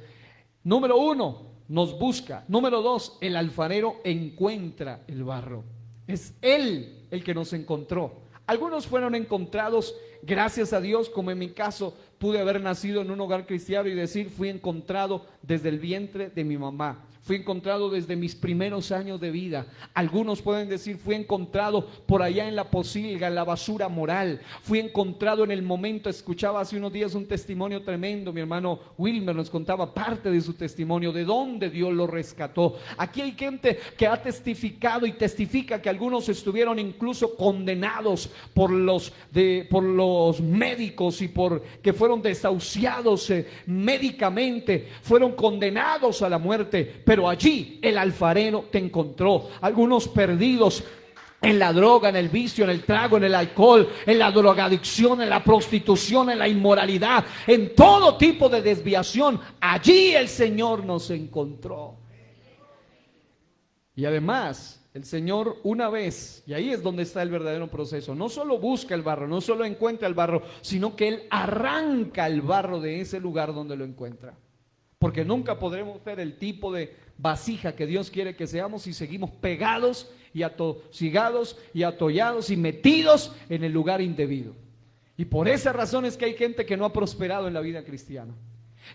Número 1, nos busca. Número 2, el alfarero encuentra el barro. Es Él el que nos encontró. Algunos fueron encontrados, gracias a Dios, como en mi caso, pude haber nacido en un hogar cristiano y decir, fui encontrado desde el vientre de mi mamá. Fui encontrado desde mis primeros años de vida. Algunos pueden decir, fui encontrado por allá en la posilga, en la basura moral. Fui encontrado en el momento, escuchaba hace unos días un testimonio tremendo. Mi hermano Wilmer nos contaba parte de su testimonio, de dónde Dios lo rescató. Aquí hay gente que ha testificado y testifica que algunos estuvieron incluso condenados por los médicos y por que fueron desahuciados médicamente, fueron condenados a la muerte. Pero allí el alfarero te encontró. Algunos perdidos en la droga, en el vicio, en el trago, en el alcohol, en la drogadicción, en la prostitución, en la inmoralidad, en todo tipo de desviación. Allí el Señor nos encontró. Y además, el Señor una vez, y ahí es donde está el verdadero proceso, no solo busca el barro, no solo encuentra el barro, sino que Él arranca el barro de ese lugar donde lo encuentra. porque nunca podremos ser el tipo de vasija que Dios quiere que seamos si seguimos pegados y atosigados y atollados y metidos en el lugar indebido. Y por esa razón es que hay gente que no ha prosperado en la vida cristiana.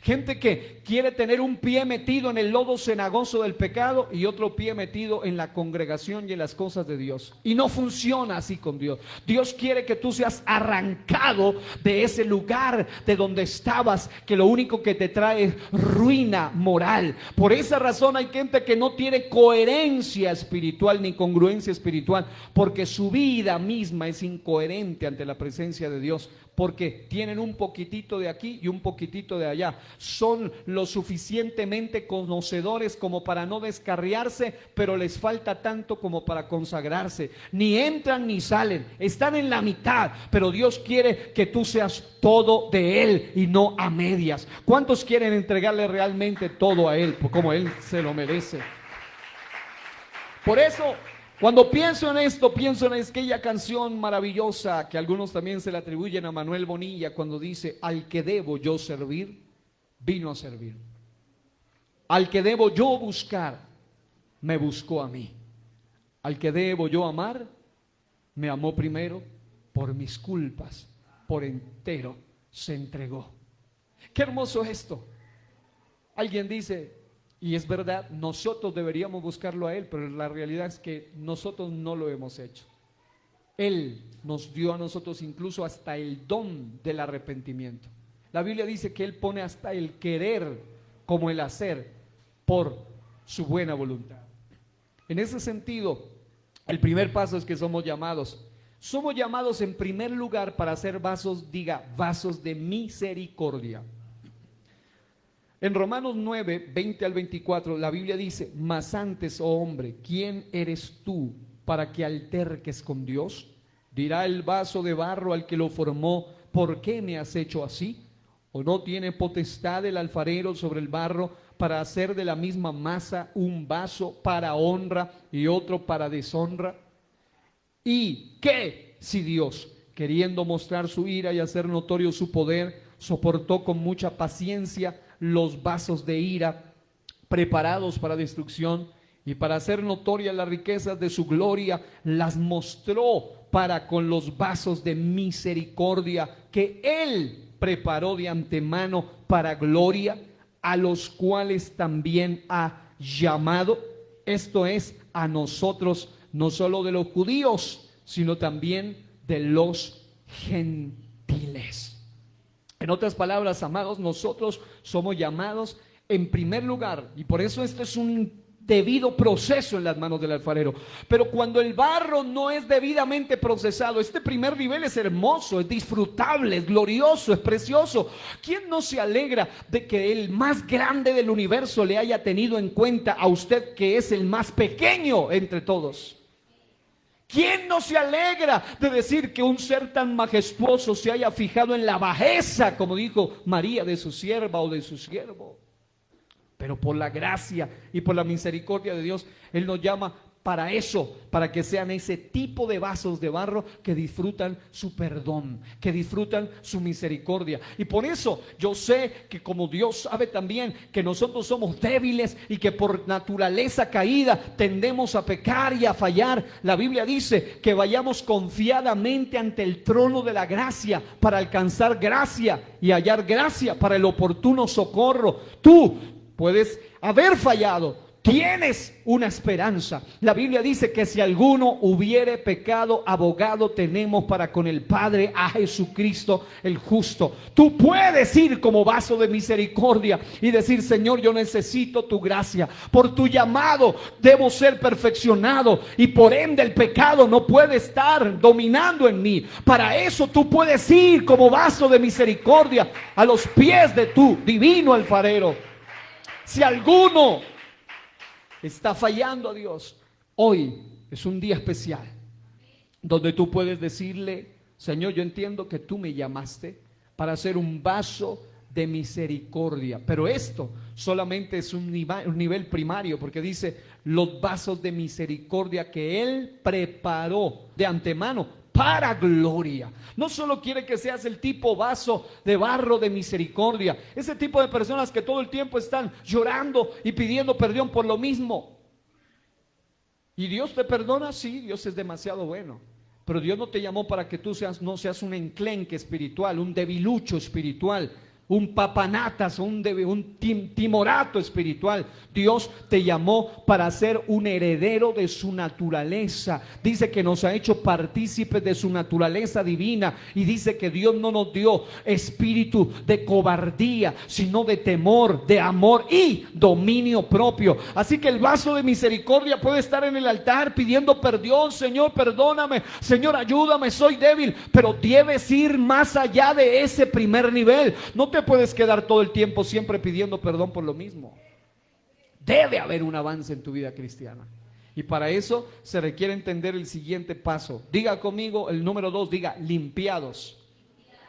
Gente que quiere tener un pie metido en el lodo cenagoso del pecado y otro pie metido en la congregación y en las cosas de Dios. Y no funciona así con Dios. Dios quiere que tú seas arrancado de ese lugar de donde estabas, que lo único que te trae es ruina moral. Por esa razón hay gente que no tiene coherencia espiritual ni congruencia espiritual, porque su vida misma es incoherente ante la presencia de Dios. Porque tienen un poquitito de aquí y un poquitito de allá. Son lo suficientemente conocedores como para no descarriarse, pero les falta tanto como para consagrarse. Ni entran ni salen, están en la mitad, pero Dios quiere que tú seas todo de Él y no a medias. ¿Cuántos quieren entregarle realmente todo a Él, como Él se lo merece? Por eso, cuando pienso en esto, pienso en aquella canción maravillosa que algunos también se le atribuyen a Manuel Bonilla, cuando dice: al que debo yo servir, vino a servir. Al que debo yo buscar, me buscó a mí. Al que debo yo amar, me amó primero. Por mis culpas, por entero se entregó. Qué hermoso es esto. Alguien dice, y es verdad, nosotros deberíamos buscarlo a Él, pero la realidad es que nosotros no lo hemos hecho. Él nos dio a nosotros incluso hasta el don del arrepentimiento. La Biblia dice que Él pone hasta el querer como el hacer por su buena voluntad. En ese sentido, el primer paso es que somos llamados. Somos llamados en primer lugar para ser vasos, diga, vasos de misericordia. En Romanos 9, 20 al 24, la Biblia dice: mas antes, oh hombre, ¿quién eres tú para que alterques con Dios? Dirá el vaso de barro al que lo formó: ¿por qué me has hecho así? ¿O no tiene potestad el alfarero sobre el barro para hacer de la misma masa un vaso para honra y otro para deshonra? ¿Y qué si Dios, queriendo mostrar su ira y hacer notorio su poder, soportó con mucha paciencia los vasos de ira preparados para destrucción, y para hacer notorias las riquezas de su gloria las mostró para con los vasos de misericordia que Él preparó de antemano para gloria, a los cuales también ha llamado, esto es, a nosotros, no solo de los judíos, sino también de los gentiles. En otras palabras, amados, nosotros somos llamados en primer lugar, y por eso esto es un debido proceso en las manos del alfarero. Pero cuando el barro no es debidamente procesado, este primer nivel es hermoso, es disfrutable, es glorioso, es precioso. ¿Quién no se alegra de que el más grande del universo le haya tenido en cuenta a usted, que es el más pequeño entre todos? ¿Quién no se alegra de decir que un ser tan majestuoso se haya fijado en la bajeza, como dijo María, de su sierva o de su siervo? Pero por la gracia y por la misericordia de Dios, Él nos llama para eso, para que sean ese tipo de vasos de barro que disfrutan su perdón, que disfrutan su misericordia. Y por eso yo sé que, como Dios sabe también que nosotros somos débiles y que por naturaleza caída tendemos a pecar y a fallar, la Biblia dice que vayamos confiadamente ante el trono de la gracia para alcanzar gracia y hallar gracia para el oportuno socorro. Tú puedes haber fallado, tienes una esperanza. La Biblia dice que si alguno hubiere pecado, abogado tenemos para con el Padre, a Jesucristo el justo. Tú puedes ir como vaso de misericordia y decir: Señor, yo necesito tu gracia. Por tu llamado debo ser perfeccionado y por ende el pecado no puede estar dominando en mí. Para eso tú puedes ir como vaso de misericordia a los pies de tu divino alfarero. Si alguno está fallando a Dios, hoy es un día especial donde tú puedes decirle: Señor, yo entiendo que tú me llamaste para ser un vaso de misericordia, pero esto solamente es un nivel primario, porque dice los vasos de misericordia que Él preparó de antemano para gloria. No solo quiere que seas el tipo vaso de barro de misericordia, ese tipo de personas que todo el tiempo están llorando y pidiendo perdón por lo mismo. ¿Y Dios te perdona? Sí, Dios es demasiado bueno. Pero Dios no te llamó para que tú no seas un enclenque espiritual, un debilucho espiritual, un papanatas, un timorato espiritual. Dios te llamó para ser un heredero de su naturaleza. Dice que nos ha hecho partícipes de su naturaleza divina, y dice que Dios no nos dio espíritu de cobardía, sino de temor, de amor y dominio propio. Así que el vaso de misericordia puede estar en el altar pidiendo perdón. Señor, perdóname, Señor, ayúdame, soy débil. Pero debes ir más allá de ese primer nivel. No te puedes quedar todo el tiempo siempre pidiendo perdón por lo mismo. Debe haber un avance en tu vida cristiana, y para eso se requiere entender el siguiente paso. Diga conmigo el número 2, diga: limpiados.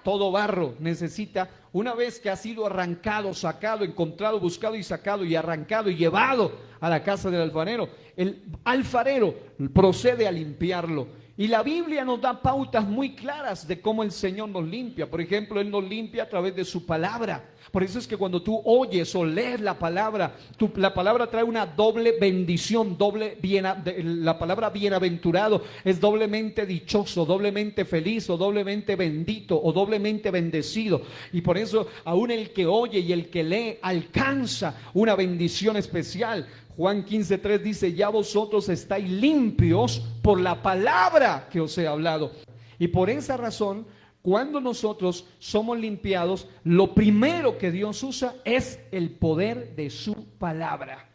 Todo barro necesita, una vez que ha sido arrancado, sacado, encontrado, buscado y sacado y arrancado y llevado a la casa del alfarero, el alfarero procede a limpiarlo. Y la Biblia nos da pautas muy claras de cómo el Señor nos limpia. Por ejemplo, Él nos limpia a través de su palabra. Por eso es que cuando tú oyes o lees la palabra, la palabra trae una doble bendición, la palabra bienaventurado es doblemente dichoso, doblemente feliz, o doblemente bendito, o doblemente bendecido. Y por eso aún el que oye y el que lee alcanza una bendición especial. Juan 15:3 dice: ya vosotros estáis limpios por la palabra que os he hablado. Y por esa razón, cuando nosotros somos limpiados, lo primero que Dios usa es el poder de su palabra.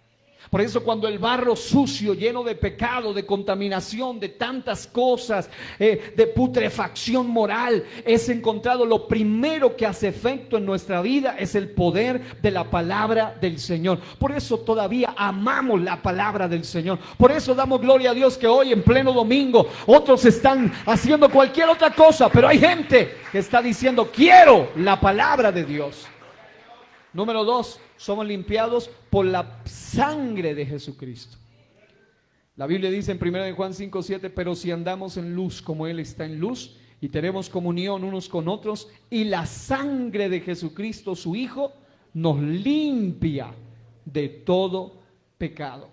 Por eso cuando el barro sucio, lleno de pecado, de contaminación, de tantas cosas, de putrefacción moral, es encontrado, lo primero que hace efecto en nuestra vida es el poder de la palabra del Señor. Por eso todavía amamos la palabra del Señor. Por eso damos gloria a Dios que hoy en pleno domingo otros están haciendo cualquier otra cosa, pero hay gente que está diciendo: quiero la palabra de Dios. Número 2, somos limpiados por la sangre de Jesucristo. La Biblia dice en 1 Juan 5:7: pero si andamos en luz como Él está en luz, y tenemos comunión unos con otros, y la sangre de Jesucristo, su Hijo, nos limpia de todo pecado.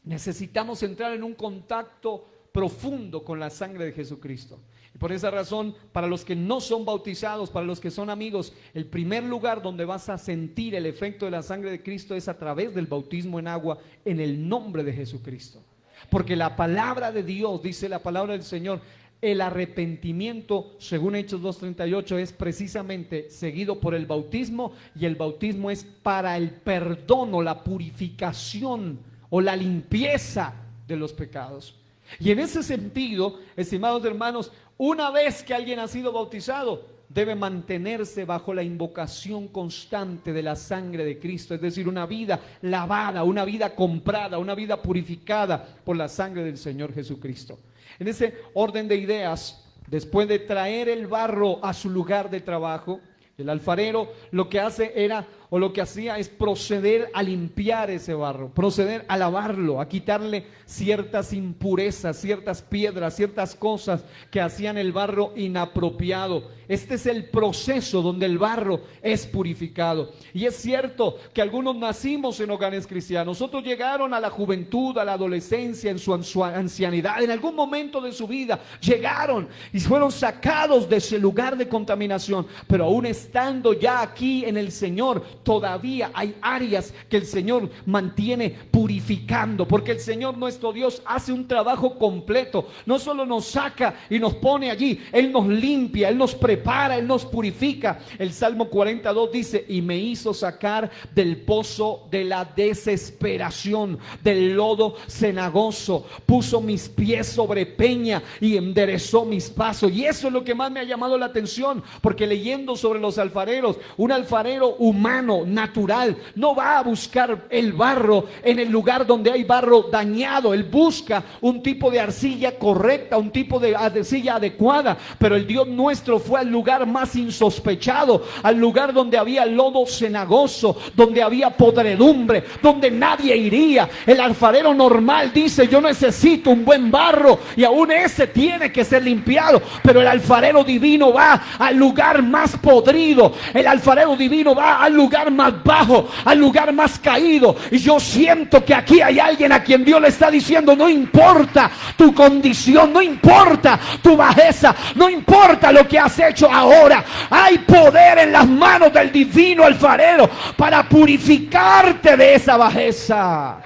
Necesitamos entrar en un contacto profundo con la sangre de Jesucristo. Y por esa razón, para los que no son bautizados, para los que son amigos, el primer lugar donde vas a sentir el efecto de la sangre de Cristo es a través del bautismo en agua, en el nombre de Jesucristo. Porque la palabra de Dios, dice la palabra del Señor, el arrepentimiento, según Hechos 2:38, es precisamente seguido por el bautismo, y el bautismo es para el perdón o la purificación o la limpieza de los pecados. Y en ese sentido, estimados hermanos, una vez que alguien ha sido bautizado, debe mantenerse bajo la invocación constante de la sangre de Cristo, es decir, una vida lavada, una vida comprada, una vida purificada por la sangre del Señor Jesucristo. En ese orden de ideas, después de traer el barro a su lugar de trabajo, el alfarero lo que hacía es proceder a limpiar ese barro, proceder a lavarlo, a quitarle ciertas impurezas, ciertas piedras, ciertas cosas que hacían el barro inapropiado. Este es el proceso donde el barro es purificado. Y es cierto que algunos nacimos en hogares cristianos, otros llegaron a la juventud, a la adolescencia, en su ancianidad, en algún momento de su vida llegaron y fueron sacados de ese lugar de contaminación, pero aún estando ya aquí en el Señor, todavía hay áreas que el Señor mantiene purificando, porque el Señor nuestro Dios hace un trabajo completo. No solo nos saca y nos pone allí, Él nos limpia, Él nos prepara, Él nos purifica. El Salmo 42 dice: y me hizo sacar del pozo de la desesperación, del lodo cenagoso, puso mis pies sobre peña y enderezó mis pasos. Y eso es lo que más me ha llamado la atención, porque leyendo sobre los alfareros, un alfarero humano humano, natural, no va a buscar el barro en el lugar donde hay barro dañado. Él busca un tipo de arcilla correcta, un tipo de arcilla adecuada. Pero el Dios nuestro fue al lugar más insospechado, al lugar donde había lodo cenagoso, donde había podredumbre, donde nadie iría. El alfarero normal dice: yo necesito un buen barro y aún ese tiene que ser limpiado. Pero el alfarero divino va al lugar más podrido. El alfarero divino va al lugar más bajo, al lugar más caído. Y yo siento que aquí hay alguien a quien Dios le está diciendo: no importa tu condición, no importa tu bajeza, no importa lo que has hecho ahora, hay poder en las manos del divino alfarero para purificarte de esa bajeza.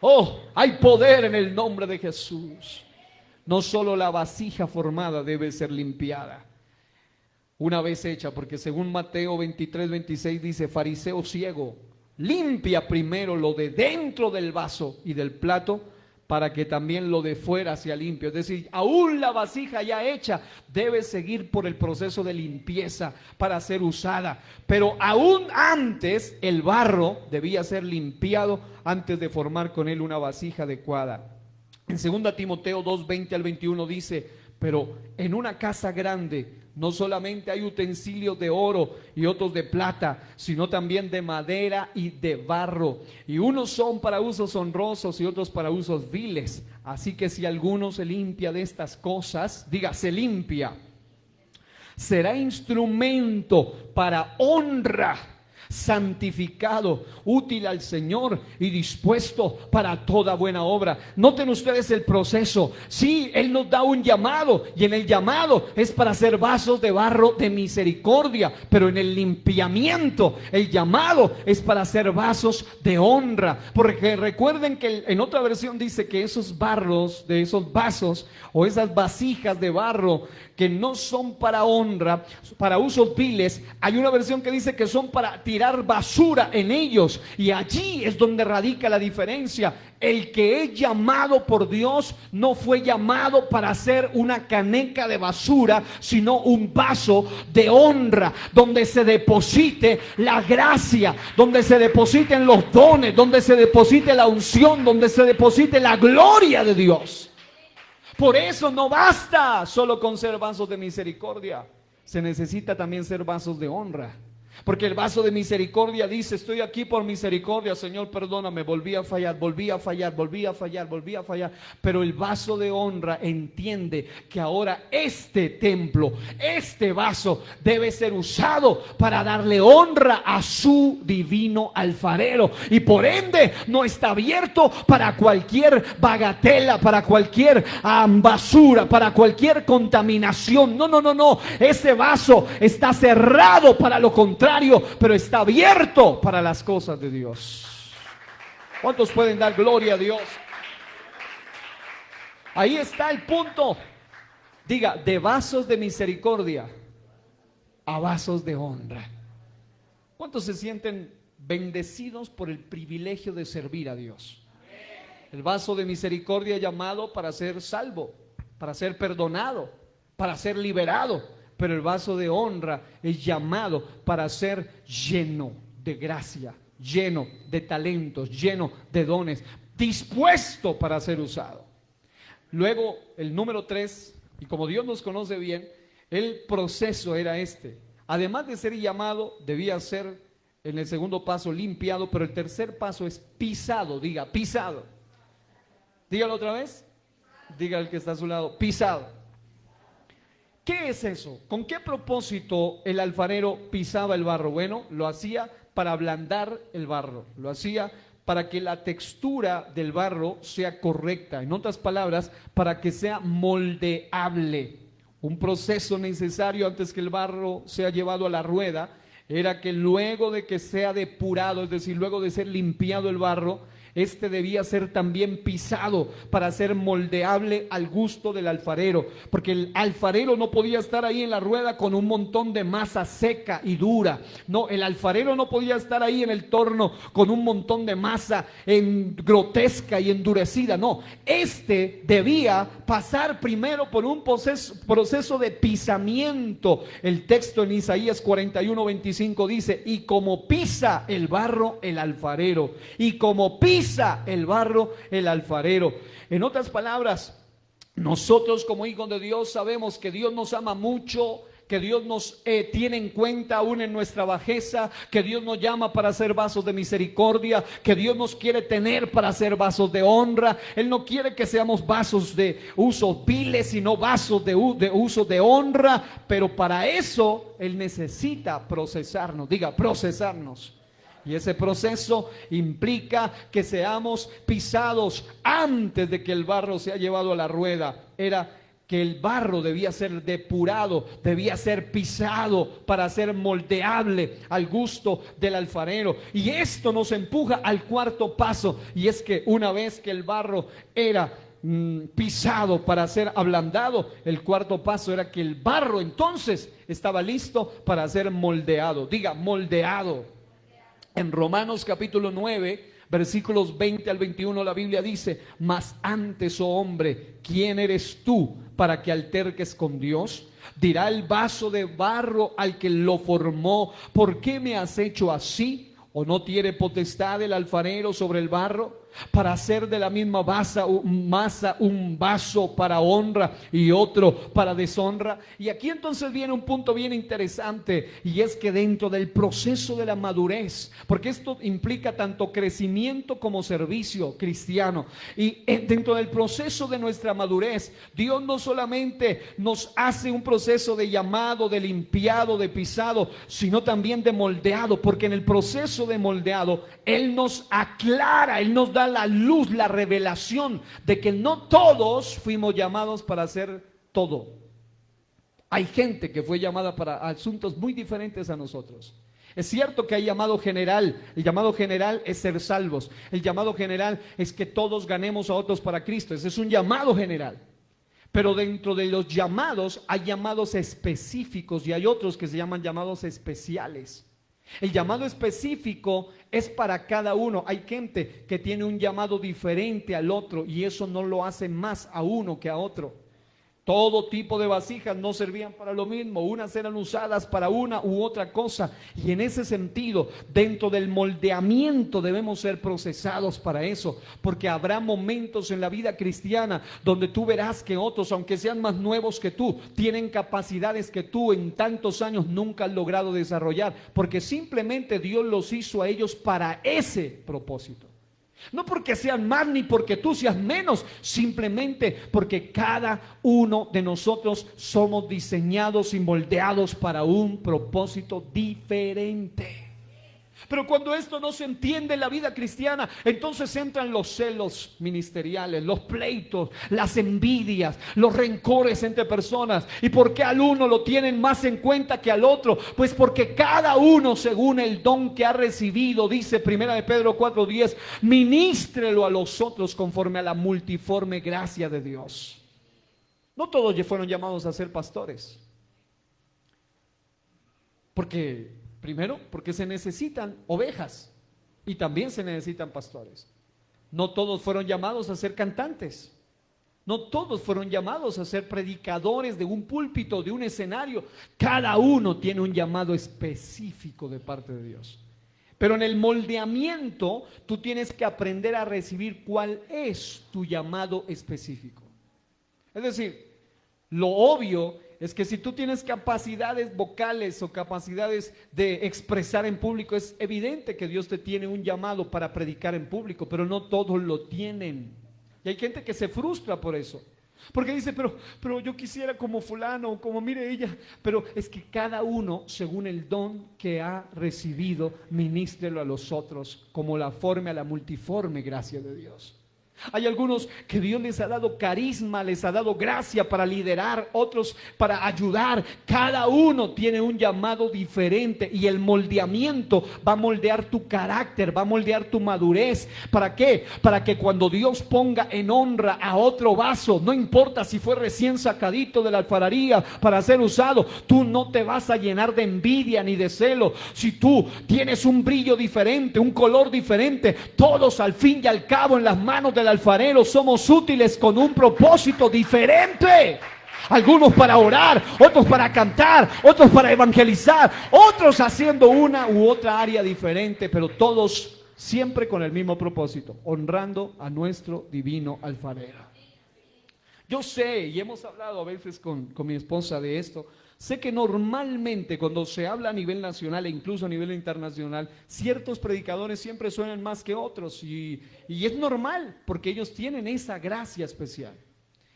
Oh, hay poder en el nombre de Jesús. No solo la vasija formada debe ser limpiada una vez hecha, porque según Mateo 23:26 dice: fariseo ciego, limpia primero lo de dentro del vaso y del plato, para que también lo de fuera sea limpio. Es decir, aún la vasija ya hecha debe seguir por el proceso de limpieza para ser usada. Pero aún antes, el barro debía ser limpiado antes de formar con él una vasija adecuada. En 2 Timoteo 2:20 al 21 dice: pero en una casa grande no solamente hay utensilios de oro y otros de plata, sino también de madera y de barro. Y unos son para usos honrosos y otros para usos viles. Así que si alguno se limpia de estas cosas, diga, se limpia, será instrumento para honra, santificado, útil al Señor y dispuesto para toda buena obra. Noten ustedes el proceso. Sí, Él nos da un llamado, y en el llamado es para ser vasos de barro de misericordia, pero en el limpiamiento, el llamado es para ser vasos de honra. Porque recuerden que en otra versión dice que esos barros, de esos vasos o esas vasijas de barro que no son para honra, para usos viles, hay una versión que dice que son para tirar basura en ellos. Y allí es donde radica la diferencia. El que es llamado por Dios no fue llamado para ser una caneca de basura, sino un vaso de honra, donde se deposite la gracia, donde se depositen los dones, donde se deposite la unción, donde se deposite la gloria de Dios. Por eso no basta solo con ser vasos de misericordia, se necesita también ser vasos de honra. Porque el vaso de misericordia dice: estoy aquí por misericordia, Señor, perdóname, volví a fallar. Pero el vaso de honra entiende que ahora este templo, este vaso debe ser usado para darle honra a su divino alfarero. Y por ende no está abierto para cualquier bagatela, para cualquier basura, para cualquier contaminación. No. Ese vaso está cerrado para lo contrario, pero está abierto para las cosas de Dios. ¿Cuántos pueden dar gloria a Dios? Ahí está el punto. Diga, de vasos de misericordia a vasos de honra. ¿Cuántos se sienten bendecidos por el privilegio de servir a Dios? El vaso de misericordia llamado para ser salvo, para ser perdonado, para ser liberado. Pero el vaso de honra es llamado para ser lleno de gracia, lleno de talentos, lleno de dones, dispuesto para ser usado. Luego el número 3, y como Dios nos conoce bien, el proceso era este. Además de ser llamado, debía ser en el segundo paso limpiado, pero el tercer paso es pisado. Diga, pisado. Dígalo otra vez. Diga al que está a su lado, pisado. ¿Qué es eso? ¿Con qué propósito el alfarero pisaba el barro? Bueno, lo hacía para ablandar el barro, lo hacía para que la textura del barro sea correcta. En otras palabras, para que sea moldeable. Un proceso necesario antes que el barro sea llevado a la rueda era que luego de que sea depurado, es decir, luego de ser limpiado el barro, Este debía ser también pisado para ser moldeable al gusto del alfarero, porque el alfarero no podía estar ahí en la rueda con un montón de masa seca y dura. No, el alfarero no podía estar ahí en el torno con un montón de masa grotesca y endurecida. No, este debía pasar primero por un proceso de pisamiento. El texto en Isaías 41:25 dice: y como pisa el barro el alfarero, y como pisa el barro el alfarero. En otras palabras, nosotros como hijos de Dios sabemos que Dios nos ama mucho, que Dios nos tiene en cuenta aún en nuestra bajeza, que Dios nos llama para ser vasos de misericordia, que Dios nos quiere tener para ser vasos de honra. Él no quiere que seamos vasos de uso viles, sino vasos de uso de honra, pero para eso Él necesita procesarnos. Diga, procesarnos. Y ese proceso implica que seamos pisados antes de que el barro sea llevado a la rueda. Era que el barro debía ser depurado, debía ser pisado para ser moldeable al gusto del alfarero. Y esto nos empuja al cuarto paso, y es que una vez que el barro era pisado para ser ablandado, el cuarto paso era que el barro entonces estaba listo para ser moldeado. Diga, moldeado. En Romanos capítulo 9, versículos 20 al 21, la Biblia dice: mas antes, oh hombre, ¿quién eres tú para que alterques con Dios? Dirá el vaso de barro al que lo formó: ¿por qué me has hecho así? ¿O no tiene potestad el alfarero sobre el barro para hacer de la misma masa un vaso para honra y otro para deshonra? Y aquí entonces viene un punto bien interesante, y es que dentro del proceso de la madurez, porque esto implica tanto crecimiento como servicio cristiano, y dentro del proceso de nuestra madurez, Dios no solamente nos hace un proceso de llamado, de limpiado, de pisado, sino también de moldeado, porque en el proceso de moldeado Él nos aclara, Él nos da la luz, la revelación de que no todos fuimos llamados para hacer todo. Hay gente que fue llamada para asuntos muy diferentes a nosotros. Es cierto que hay llamado general. El llamado general es ser salvos. El llamado general es que todos ganemos a otros para Cristo. Ese es un llamado general. Pero dentro de los llamados hay llamados específicos y hay otros que se llaman llamados especiales. El llamado específico es para cada uno. Hay gente que tiene un llamado diferente al otro, y eso no lo hace más a uno que a otro. Todo tipo de vasijas no servían para lo mismo, unas eran usadas para una u otra cosa, y en ese sentido, dentro del moldeamiento debemos ser procesados para eso, porque habrá momentos en la vida cristiana donde tú verás que otros, aunque sean más nuevos que tú, tienen capacidades que tú en tantos años nunca has logrado desarrollar, porque simplemente Dios los hizo a ellos para ese propósito. No porque sean más ni porque tú seas menos, simplemente porque cada uno de nosotros somos diseñados y moldeados para un propósito diferente. Pero cuando esto no se entiende en la vida cristiana, entonces entran los celos ministeriales, los pleitos, las envidias, los rencores entre personas. ¿Y por qué al uno lo tienen más en cuenta que al otro? Pues porque cada uno según el don que ha recibido, dice 1 Pedro 4:10, ministrelo a los otros conforme a la multiforme gracia de Dios. No todos fueron llamados a ser pastores, primero, porque se necesitan ovejas y también se necesitan pastores. No todos fueron llamados a ser cantantes. No todos fueron llamados a ser predicadores de un púlpito, de un escenario. Cada uno tiene un llamado específico de parte de Dios. Pero en el moldeamiento tú tienes que aprender a recibir cuál es tu llamado específico. Es decir, lo obvio es que si tú tienes capacidades vocales o capacidades de expresar en público, es evidente que Dios te tiene un llamado para predicar en público, pero no todos lo tienen. Y hay gente que se frustra por eso, porque dice, pero yo quisiera como fulano, como mire ella. Pero es que cada uno, según el don que ha recibido, ministrelo a los otros como la multiforme gracia de Dios. Hay algunos que Dios les ha dado carisma, les ha dado gracia para liderar, otros para ayudar. Cada uno tiene un llamado diferente y el moldeamiento va a moldear tu carácter, va a moldear tu madurez. ¿Para qué? Para que cuando Dios ponga en honra a otro vaso, no importa si fue recién sacadito de la alfarería para ser usado, tú no te vas a llenar de envidia ni de celo. Si tú tienes un brillo diferente, un color diferente, todos al fin y al cabo en las manos del alfarero somos útiles con un propósito diferente. Algunos para orar, otros para cantar, otros para evangelizar, otros haciendo una u otra área diferente, pero todos siempre con el mismo propósito, honrando a nuestro divino alfarero. Yo sé, y hemos hablado a veces con mi esposa de esto, sé que normalmente cuando se habla a nivel nacional e incluso a nivel internacional, ciertos predicadores siempre suenan más que otros y es normal porque ellos tienen esa gracia especial.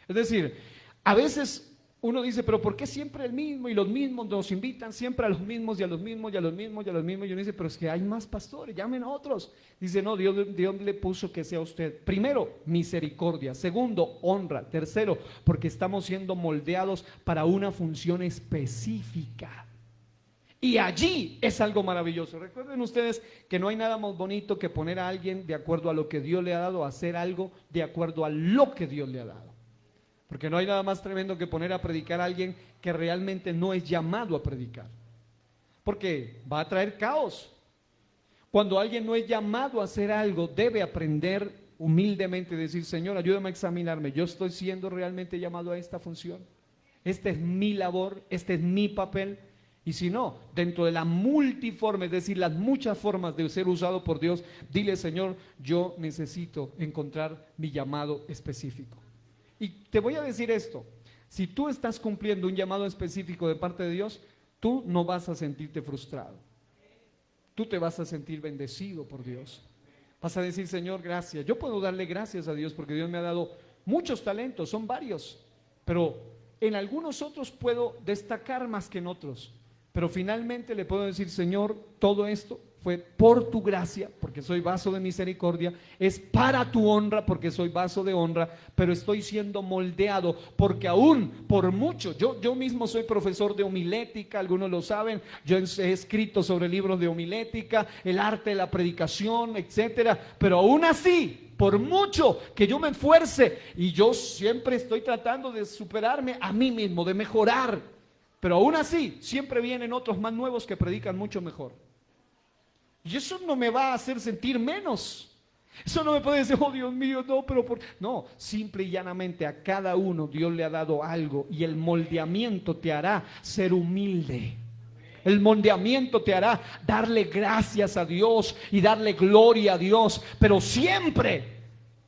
Es decir, a veces uno dice, pero ¿por qué siempre el mismo? Y los mismos nos invitan siempre a los mismos y a los mismos y a los mismos y a los mismos. Y uno dice, pero es que hay más pastores, llamen a otros. Dice, no, Dios le puso que sea usted. Primero, misericordia. Segundo, honra. Tercero, porque estamos siendo moldeados para una función específica. Y allí es algo maravilloso. Recuerden ustedes que no hay nada más bonito que poner a alguien de acuerdo a lo que Dios le ha dado, a hacer algo de acuerdo a lo que Dios le ha dado. Porque no hay nada más tremendo que poner a predicar a alguien que realmente no es llamado a predicar. Porque va a traer caos. Cuando alguien no es llamado a hacer algo, debe aprender humildemente, decir, Señor, ayúdame a examinarme. ¿Yo estoy siendo realmente llamado a esta función? Esta es mi labor, este es mi papel. Y si no, dentro de la multiforme, es decir, las muchas formas de ser usado por Dios, dile, Señor, yo necesito encontrar mi llamado específico. Y te voy a decir esto, si tú estás cumpliendo un llamado específico de parte de Dios, tú no vas a sentirte frustrado. Tú te vas a sentir bendecido por Dios. Vas a decir, Señor, gracias. Yo puedo darle gracias a Dios porque Dios me ha dado muchos talentos, son varios, pero en algunos otros puedo destacar más que en otros. Pero finalmente le puedo decir, Señor, todo esto fue por tu gracia, porque soy vaso de misericordia, es para tu honra, porque soy vaso de honra, pero estoy siendo moldeado, porque aún por mucho, yo mismo soy profesor de homilética, algunos lo saben, yo he escrito sobre libros de homilética, el arte de la predicación, etcétera, pero aún así, por mucho que yo me esfuerce, y yo siempre estoy tratando de superarme a mí mismo, de mejorar, pero aún así, siempre vienen otros más nuevos que predican mucho mejor. Y eso no me va a hacer sentir menos. Eso no me puede decir, oh Dios mío, no, pero no, simple y llanamente a cada uno Dios le ha dado algo y el moldeamiento te hará ser humilde. El moldeamiento te hará darle gracias a Dios y darle gloria a Dios, pero siempre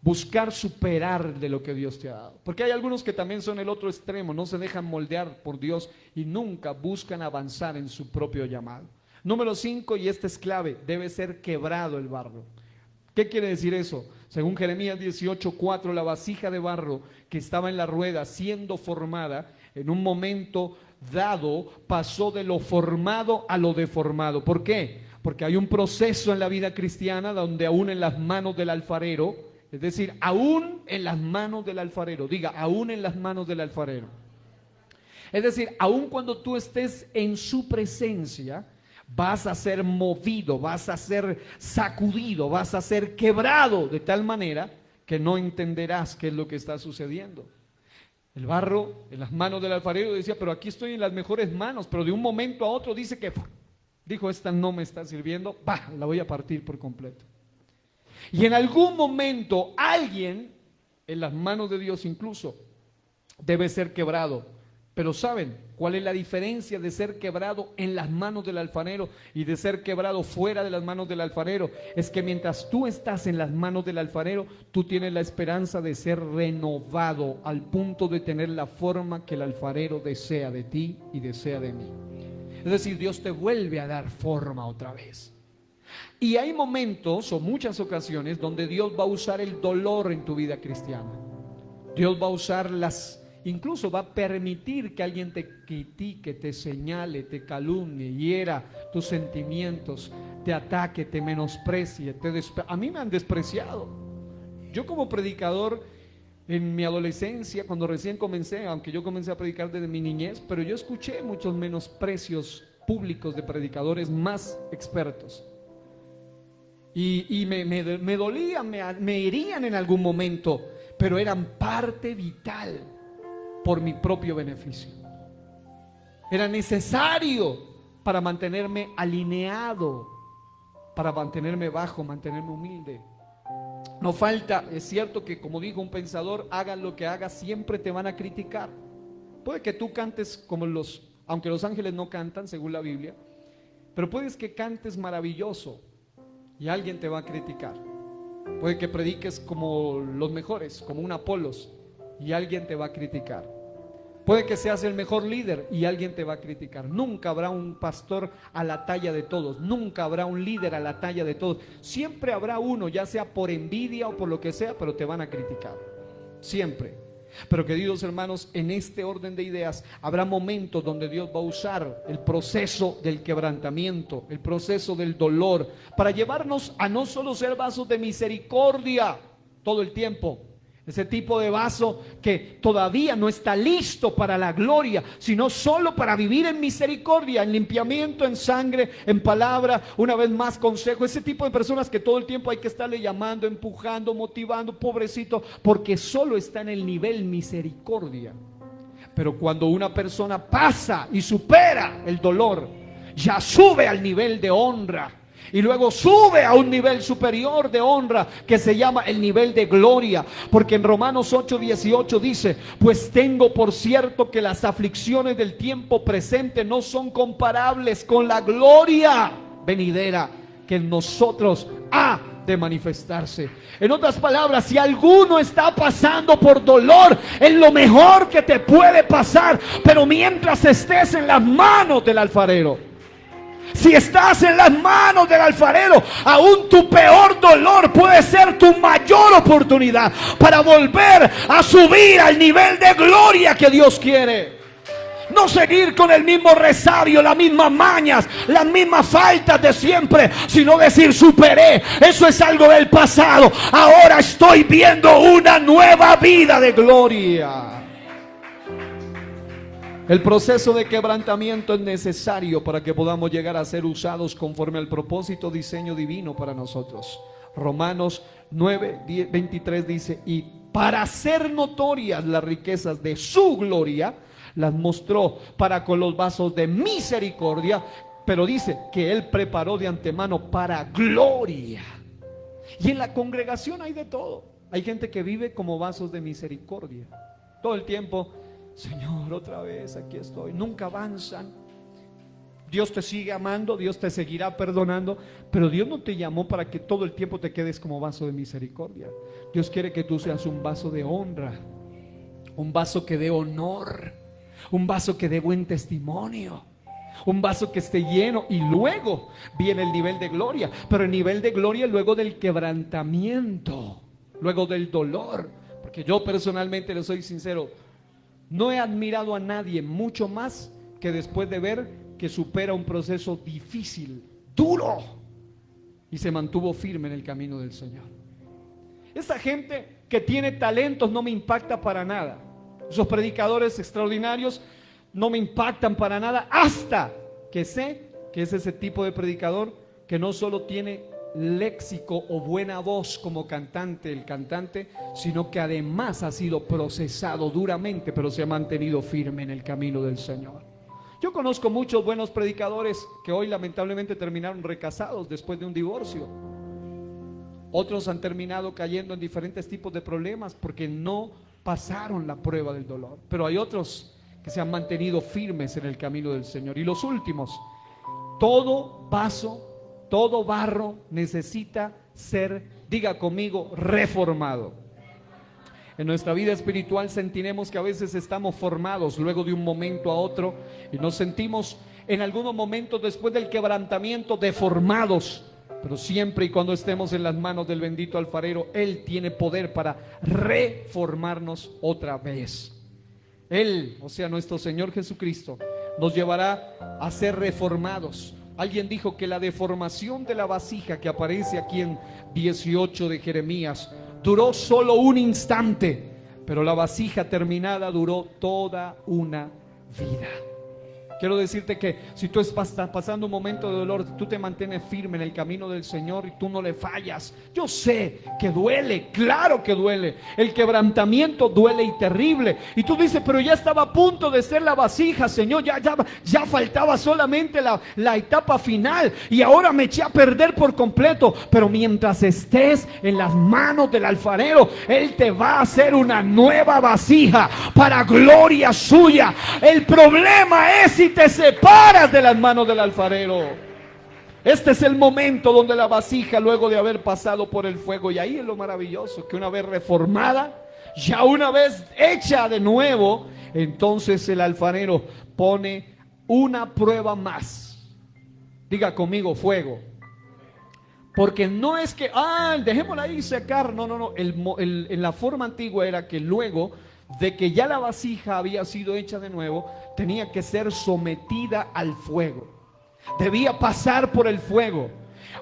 buscar superar de lo que Dios te ha dado. Porque hay algunos que también son el otro extremo, no se dejan moldear por Dios y nunca buscan avanzar en su propio llamado. Número 5, y este es clave, debe ser quebrado el barro. ¿Qué quiere decir eso? Según Jeremías 18:4, la vasija de barro que estaba en la rueda siendo formada, en un momento dado pasó de lo formado a lo deformado. ¿Por qué? Porque hay un proceso en la vida cristiana donde aún en las manos del alfarero, es decir, aún en las manos del alfarero, diga, aún en las manos del alfarero. Es decir, aún cuando tú estés en su presencia, vas a ser movido, vas a ser sacudido, vas a ser quebrado de tal manera que no entenderás qué es lo que está sucediendo. El barro en las manos del alfarero decía, pero aquí estoy en las mejores manos, pero de un momento a otro dice que, dijo, esta no me está sirviendo, la voy a partir por completo. Y en algún momento alguien, en las manos de Dios incluso, debe ser quebrado. Pero ¿saben cuál es la diferencia de ser quebrado en las manos del alfarero y de ser quebrado fuera de las manos del alfarero? Es que mientras tú estás en las manos del alfarero, tú tienes la esperanza de ser renovado al punto de tener la forma que el alfarero desea de ti y desea de mí. Es decir, Dios te vuelve a dar forma otra vez. Y hay momentos o muchas ocasiones donde Dios va a usar el dolor en tu vida cristiana. Dios va a usar incluso va a permitir que alguien te critique, te señale, te calumnie, hiera tus sentimientos, te ataque, te menosprecie, a mí me han despreciado. Yo como predicador en mi adolescencia, cuando recién comencé, aunque yo comencé a predicar desde mi niñez, pero yo escuché muchos menosprecios públicos de predicadores más expertos. Y me dolían, me herían en algún momento, pero eran parte vital por mi propio beneficio. Era necesario para mantenerme alineado, para mantenerme bajo, mantenerme humilde. No falta, es cierto que como dijo un pensador, hagas lo que hagas, siempre te van a criticar. Puede que tú cantes como aunque los ángeles no cantan según la Biblia, pero puedes que cantes maravilloso y alguien te va a criticar. Puede que prediques como los mejores, como un Apolos, y alguien te va a criticar. Puede que seas el mejor líder y alguien te va a criticar. Nunca habrá un pastor a la talla de todos, nunca habrá un líder a la talla de todos. Siempre habrá uno, ya sea por envidia o por lo que sea, pero te van a criticar. Siempre. Pero queridos hermanos, en este orden de ideas habrá momentos donde Dios va a usar el proceso del quebrantamiento, el proceso del dolor, para llevarnos a no solo ser vasos de misericordia todo el tiempo, ese tipo de vaso que todavía no está listo para la gloria, sino solo para vivir en misericordia, en limpiamiento, en sangre, en palabra, una vez más consejo. Ese tipo de personas que todo el tiempo hay que estarle llamando, empujando, motivando, pobrecito, porque solo está en el nivel misericordia. Pero cuando una persona pasa y supera el dolor, ya sube al nivel de honra. Y luego sube a un nivel superior de honra que se llama el nivel de gloria. Porque en Romanos 8:18 dice: pues tengo por cierto que las aflicciones del tiempo presente no son comparables con la gloria venidera que en nosotros ha de manifestarse. En otras palabras, si alguno está pasando por dolor, es lo mejor que te puede pasar, pero mientras estés en las manos del alfarero. Si estás en las manos del alfarero, aún tu peor dolor puede ser tu mayor oportunidad para volver a subir al nivel de gloria que Dios quiere. No seguir con el mismo resabio, las mismas mañas, las mismas faltas de siempre, sino decir: superé, eso es algo del pasado, ahora estoy viendo una nueva vida de gloria. El proceso de quebrantamiento es necesario para que podamos llegar a ser usados conforme al propósito, diseño divino para nosotros. Romanos 9:23 dice: y para hacer notorias las riquezas de su gloria, las mostró para con los vasos de misericordia, pero dice que Él preparó de antemano para gloria. Y en la congregación hay de todo. Hay gente que vive como vasos de misericordia. Todo el tiempo: Señor, otra vez aquí estoy. Nunca avanzan. Dios te sigue amando, Dios te seguirá perdonando, pero Dios no te llamó para que todo el tiempo te quedes como vaso de misericordia. Dios quiere que tú seas un vaso de honra, un vaso que dé honor, un vaso que dé buen testimonio, un vaso que esté lleno. Y luego viene el nivel de gloria, pero el nivel de gloria luego del quebrantamiento, luego del dolor. Porque yo personalmente, le soy sincero, no he admirado a nadie mucho más que después de ver que supera un proceso difícil, duro, y se mantuvo firme en el camino del Señor. Esa gente que tiene talentos no me impacta para nada. Esos predicadores extraordinarios no me impactan para nada, hasta que sé que es ese tipo de predicador que no solo tiene léxico o buena voz como cantante, el cantante, sino que además ha sido procesado duramente, pero se ha mantenido firme en el camino del Señor. Yo conozco muchos buenos predicadores que hoy lamentablemente terminaron recasados después de un divorcio. Otros han terminado cayendo en diferentes tipos de problemas porque no pasaron la prueba del dolor. Pero hay otros que se han mantenido firmes en el camino del Señor. Y los últimos: todo vaso, todo barro necesita ser, diga conmigo, reformado. En nuestra vida espiritual sentiremos que a veces estamos formados luego de un momento a otro, y nos sentimos en algunos momentos después del quebrantamiento deformados. Pero siempre y cuando estemos en las manos del bendito alfarero, Él tiene poder para reformarnos otra vez. Él, o sea, nuestro Señor Jesucristo, nos llevará a ser reformados. Alguien dijo que la deformación de la vasija que aparece aquí en 18 de Jeremías duró solo un instante, pero la vasija terminada duró toda una vida. Quiero decirte que si tú estás pasando un momento de dolor, tú te mantienes firme en el camino del Señor y tú no le fallas. Yo sé que duele, claro que duele. El quebrantamiento duele y terrible. Y tú dices, pero ya estaba a punto de ser la vasija, Señor. Ya faltaba solamente la etapa final y ahora me eché a perder por completo. Pero mientras estés en las manos del alfarero, Él te va a hacer una nueva vasija para gloria suya. El problema es si te separas de las manos del alfarero. Este es el momento donde la vasija, luego de haber pasado por el fuego, y ahí es lo maravilloso, que una vez reformada, ya una vez hecha de nuevo, entonces el alfarero pone una prueba más. Diga conmigo, fuego. Porque no es que, dejémosla ahí secar. No. En la forma antigua era que luego de que ya la vasija había sido hecha de nuevo, tenía que ser sometida al fuego. Debía pasar por el fuego.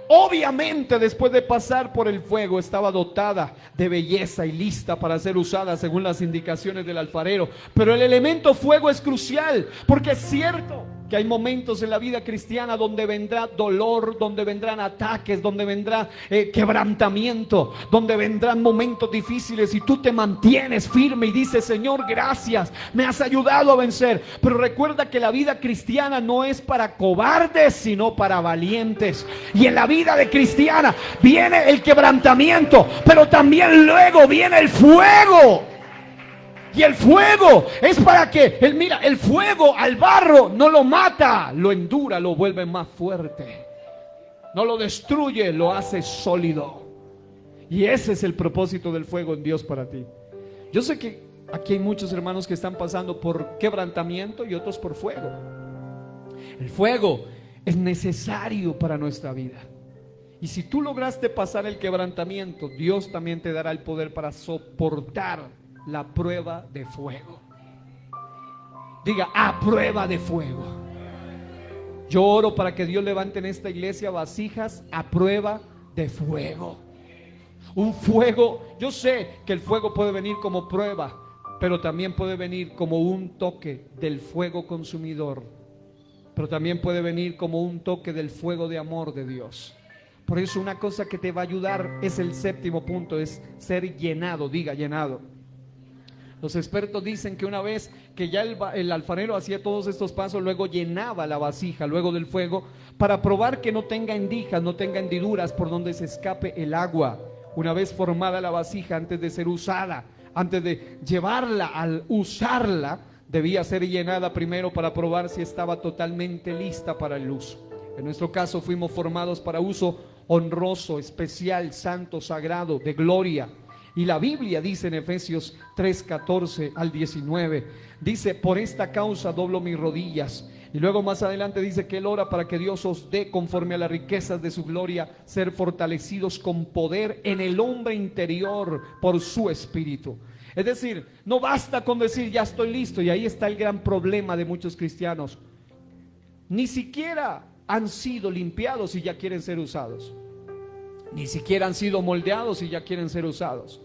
Obviamente, después de pasar por el fuego, estaba dotada de belleza y lista para ser usada según las indicaciones del alfarero. Pero el elemento fuego es crucial, porque es cierto que hay momentos en la vida cristiana donde vendrá dolor, donde vendrán ataques, donde vendrá quebrantamiento, donde vendrán momentos difíciles, y tú te mantienes firme y dices, Señor, gracias, me has ayudado a vencer. Pero recuerda que la vida cristiana no es para cobardes, sino para valientes. Y en la vida de cristiana viene el quebrantamiento, pero también luego viene el fuego. Y el fuego es para que, el fuego al barro no lo mata, lo endura, lo vuelve más fuerte. No lo destruye, lo hace sólido. Y ese es el propósito del fuego en Dios para ti. Yo sé que aquí hay muchos hermanos que están pasando por quebrantamiento y otros por fuego. El fuego es necesario para nuestra vida. Y si tú lograste pasar el quebrantamiento, Dios también te dará el poder para soportar la prueba de fuego. Diga, a prueba de fuego. Yo oro para que Dios levante en esta iglesia vasijas a prueba de fuego. Un fuego, yo sé que el fuego puede venir como prueba, pero también puede venir como un toque del fuego consumidor. Pero también puede venir como un toque del fuego de amor de Dios. Por eso una cosa que te va a ayudar es el séptimo punto, es ser llenado. Diga, llenado. Los expertos dicen que una vez que ya el alfarero hacía todos estos pasos, luego llenaba la vasija luego del fuego para probar que no tenga endijas, no tenga hendiduras por donde se escape el agua. Una vez formada la vasija, antes de ser usada, antes de llevarla al usarla, debía ser llenada primero para probar si estaba totalmente lista para el uso. En nuestro caso fuimos formados para uso honroso, especial, santo, sagrado, de gloria. Y la Biblia dice en Efesios 3:14 al 19, dice, por esta causa doblo mis rodillas. Y luego más adelante dice que Él ora para que Dios os dé, conforme a las riquezas de su gloria, ser fortalecidos con poder en el hombre interior por su espíritu. Es decir, no basta con decir ya estoy listo. Y ahí está el gran problema de muchos cristianos. Ni siquiera han sido limpiados y ya quieren ser usados. Ni siquiera han sido moldeados y ya quieren ser usados.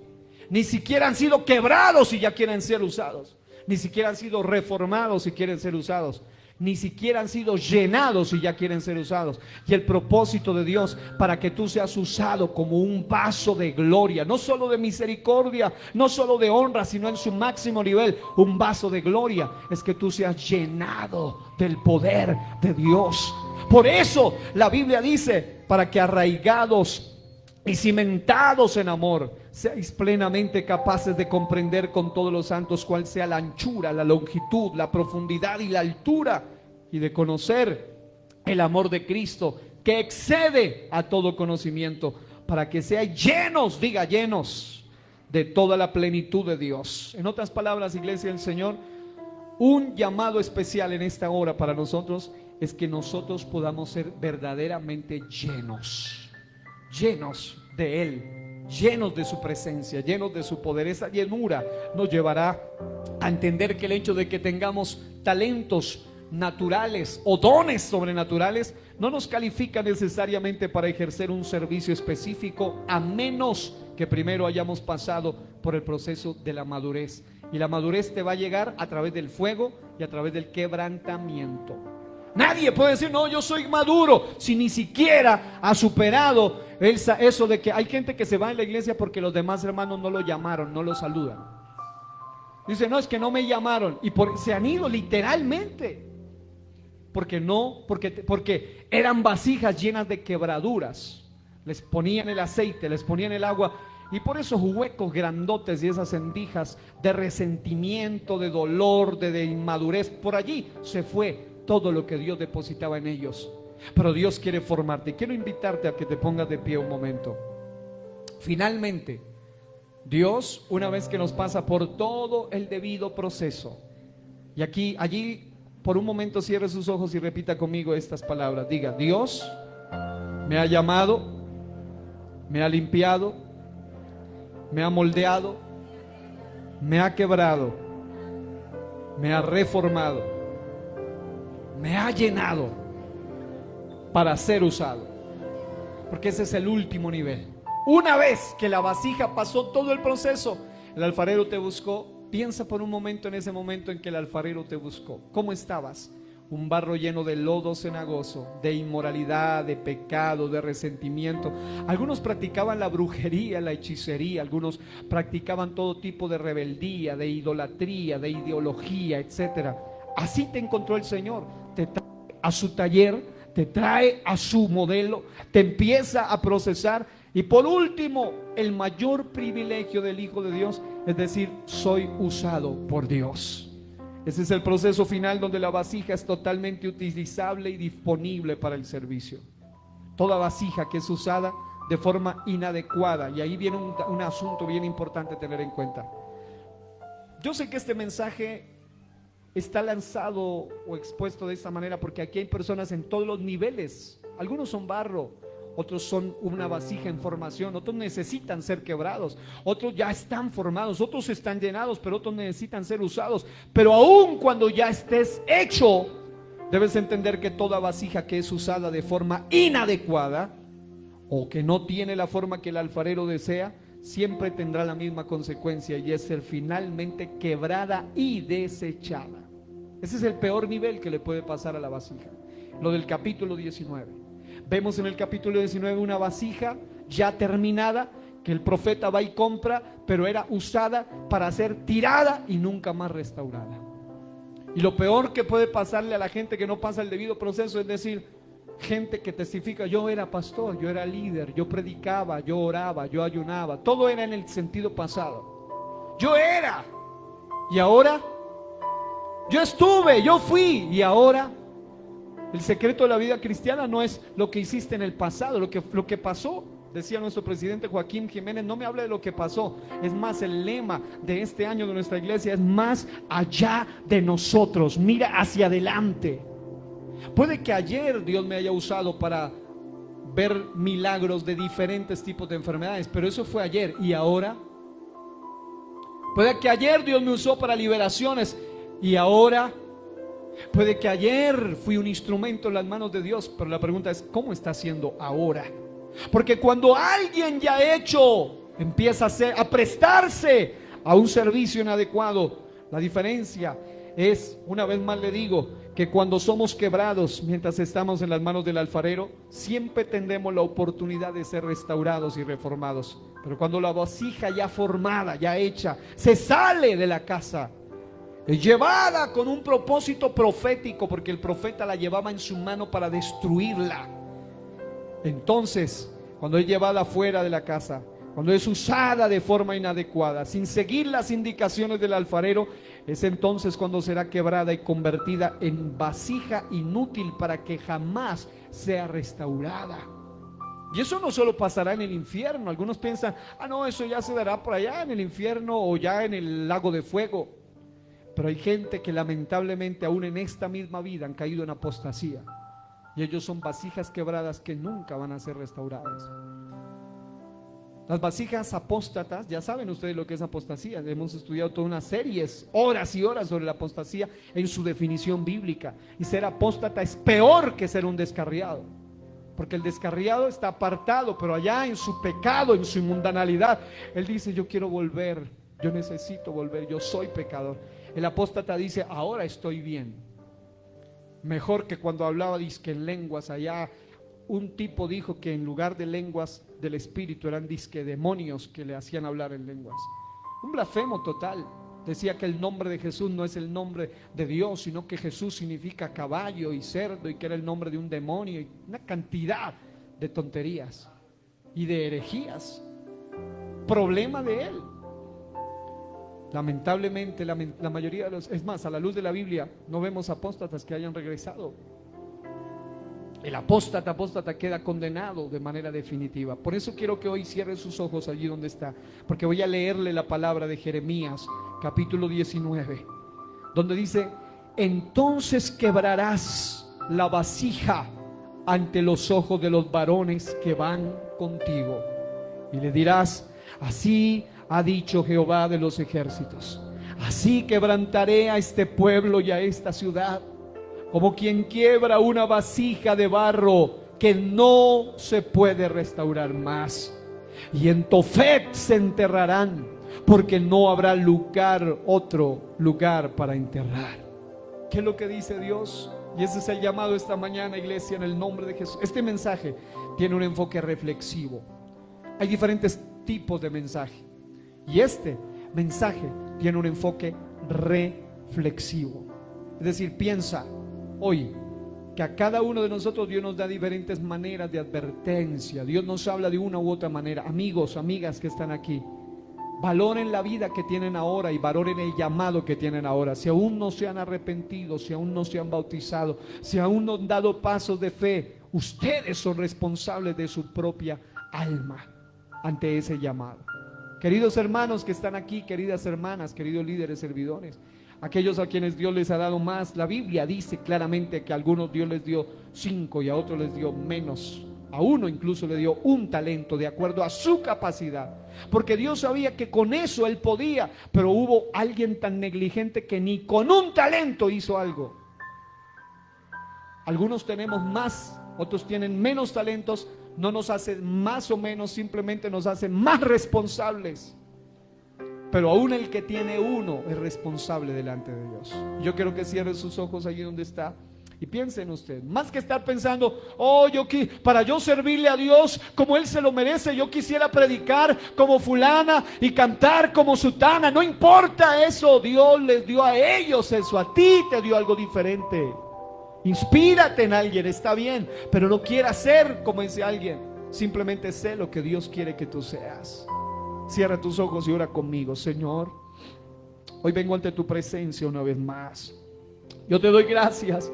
Ni siquiera han sido quebrados y ya quieren ser usados. Ni siquiera han sido reformados y quieren ser usados. Ni siquiera han sido llenados y ya quieren ser usados. Y el propósito de Dios para que tú seas usado como un vaso de gloria, no solo de misericordia, no solo de honra, sino en su máximo nivel, un vaso de gloria, es que tú seas llenado del poder de Dios. Por eso la Biblia dice, para que arraigados y cimentados en amor, seáis plenamente capaces de comprender con todos los santos cuál sea la anchura, la longitud, la profundidad y la altura, y de conocer el amor de Cristo, que excede a todo conocimiento, para que seáis llenos, diga llenos, de toda la plenitud de Dios. En otras palabras, iglesia del Señor, un llamado especial en esta hora para nosotros es que nosotros podamos ser verdaderamente llenos de Él, llenos de su presencia, llenos de su poder. Esa llenura nos llevará a entender que el hecho de que tengamos talentos naturales o dones sobrenaturales no nos califica necesariamente para ejercer un servicio específico, a menos que primero hayamos pasado por el proceso de la madurez. Y la madurez te va a llegar a través del fuego y a través del quebrantamiento. Nadie puede decir, no, yo soy maduro, si ni siquiera ha superado eso de que hay gente que se va en la iglesia porque los demás hermanos no lo llamaron, no lo saludan. Dice, no, es que no me llamaron. Y se han ido literalmente. Porque eran vasijas llenas de quebraduras. Les ponían el aceite, les ponían el agua. Y por esos huecos grandotes y esas endijas de resentimiento, de dolor, de inmadurez, por allí se fue todo lo que Dios depositaba en ellos. Pero Dios quiere formarte. Quiero invitarte a que te pongas de pie un momento. Finalmente, Dios, una vez que nos pasa por todo el debido proceso, y allí por un momento cierre sus ojos y repita conmigo estas palabras. Diga, Dios me ha llamado, me ha limpiado, me ha moldeado, me ha quebrado, me ha reformado, me ha llenado para ser usado. Porque ese es el último nivel. Una vez que la vasija pasó todo el proceso, el alfarero te buscó. Piensa por un momento en ese momento en que el alfarero te buscó. ¿Cómo estabas? Un barro lleno de lodo cenagoso, de inmoralidad, de pecado, de resentimiento. Algunos practicaban la brujería, la hechicería. Algunos practicaban todo tipo de rebeldía, de idolatría, de ideología, etc. Así te encontró el Señor. Te trae a su taller, te trae a su modelo, te empieza a procesar. Y por último, el mayor privilegio del Hijo de Dios es decir, soy usado por Dios. Ese es el proceso final donde la vasija es totalmente utilizable y disponible para el servicio. Toda vasija que es usada de forma inadecuada, y ahí viene un asunto bien importante a tener en cuenta. Yo sé que este mensaje está lanzado o expuesto de esta manera porque aquí hay personas en todos los niveles. Algunos son barro, otros son una vasija en formación, otros necesitan ser quebrados, otros ya están formados, otros están llenados, pero otros necesitan ser usados. Pero aún cuando ya estés hecho, debes entender que toda vasija que es usada de forma inadecuada o que no tiene la forma que el alfarero desea, siempre tendrá la misma consecuencia, y es ser finalmente quebrada y desechada. Ese es el peor nivel que le puede pasar a la vasija. Lo del capítulo 19. Vemos en el capítulo 19 una vasija ya terminada que el profeta va y compra, pero era usada para ser tirada y nunca más restaurada. Y lo peor que puede pasarle a la gente que no pasa el debido proceso es decir, gente que testifica, yo era pastor, yo era líder, yo predicaba, yo oraba, yo ayunaba, todo era en el sentido pasado. Yo era, y ahora, yo estuve, yo fui, y ahora. El secreto de la vida cristiana no es lo que hiciste en el pasado, lo que pasó. Decía nuestro presidente Joaquín Jiménez, no me hable de lo que pasó. Es más, el lema de este año de nuestra iglesia es más allá de nosotros, mira hacia adelante. Puede que ayer Dios me haya usado para ver milagros de diferentes tipos de enfermedades, pero eso fue ayer. ¿Y ahora? Puede que ayer Dios me usó para liberaciones, y ahora. Puede que ayer fui un instrumento en las manos de Dios, pero la pregunta es, ¿cómo está haciendo ahora? Porque cuando alguien ya hecho empieza a prestarse a un servicio inadecuado, la diferencia es, una vez más le digo, que cuando somos quebrados mientras estamos en las manos del alfarero, siempre tendremos la oportunidad de ser restaurados y reformados. Pero cuando la vasija ya formada, ya hecha, se sale de la casa, llevada con un propósito profético, porque el profeta la llevaba en su mano para destruirla. Entonces, cuando es llevada fuera de la casa, cuando es usada de forma inadecuada, sin seguir las indicaciones del alfarero, es entonces cuando será quebrada y convertida en vasija inútil para que jamás sea restaurada. Y eso no solo pasará en el infierno. Algunos piensan, no, eso ya se dará por allá en el infierno o ya en el lago de fuego. Pero hay gente que lamentablemente aún en esta misma vida han caído en apostasía, y ellos son vasijas quebradas que nunca van a ser restauradas. Las vasijas apóstatas, ya saben ustedes lo que es apostasía. Hemos estudiado toda una serie, horas y horas sobre la apostasía en su definición bíblica. Y ser apóstata es peor que ser un descarriado. Porque el descarriado está apartado, pero allá en su pecado, en su mundanalidad, él dice: yo quiero volver, yo necesito volver, yo soy pecador. El apóstata dice: ahora estoy bien. Mejor que cuando hablaba dizque en lenguas. Allá un tipo dijo que en lugar de lenguas del espíritu eran dizque demonios que le hacían hablar en lenguas. Un blasfemo total. Decía que el nombre de Jesús no es el nombre de Dios, sino que Jesús significa caballo y cerdo, y que era el nombre de un demonio, y una cantidad de tonterías y de herejías. Problema de él. Lamentablemente la mayoría de los, es más, a la luz de la Biblia no vemos apóstatas que hayan regresado. El apóstata queda condenado de manera definitiva. Por eso quiero que hoy cierre sus ojos allí donde está, porque voy a leerle la palabra de Jeremías, capítulo 19, donde dice: entonces quebrarás la vasija ante los ojos de los varones que van contigo, y le dirás: así ha dicho Jehová de los ejércitos, así quebrantaré a este pueblo y a esta ciudad, como quien quiebra una vasija de barro que no se puede restaurar más. Y en Tofet se enterrarán, porque no habrá otro lugar para enterrar. ¿Qué es lo que dice Dios? Y ese es el llamado esta mañana, iglesia, en el nombre de Jesús. Este mensaje tiene un enfoque reflexivo. Hay diferentes tipos de mensaje, y este mensaje tiene un enfoque reflexivo. Es decir, piensa hoy que a cada uno de nosotros Dios nos da diferentes maneras de advertencia. Dios nos habla de una u otra manera. Amigos, amigas que están aquí, valoren la vida que tienen ahora y valoren el llamado que tienen ahora. Si aún no se han arrepentido, si aún no se han bautizado, si aún no han dado pasos de fe, ustedes son responsables de su propia alma ante ese llamado. Queridos hermanos que están aquí, queridas hermanas, queridos líderes, servidores, aquellos a quienes Dios les ha dado más, la Biblia dice claramente que a algunos Dios les dio 5 y a otros les dio menos. A uno incluso le dio un talento de acuerdo a su capacidad, porque Dios sabía que con eso él podía, pero hubo alguien tan negligente que ni con un talento hizo algo. Algunos tenemos más, otros tienen menos talentos. No nos hace más o menos, simplemente nos hace más responsables. Pero aún el que tiene uno es responsable delante de Dios. Yo quiero que cierre sus ojos allí donde está y piense en usted. Más que estar pensando: oh, para yo servirle a Dios como Él se lo merece, yo quisiera predicar como fulana y cantar como sutana. No importa eso, Dios les dio a ellos eso, a ti te dio algo diferente. Inspírate en alguien, está bien, pero no quieras ser como ese alguien. Simplemente sé lo que Dios quiere que tú seas. Cierra tus ojos y ora conmigo. Señor, hoy vengo ante tu presencia una vez más. Yo te doy gracias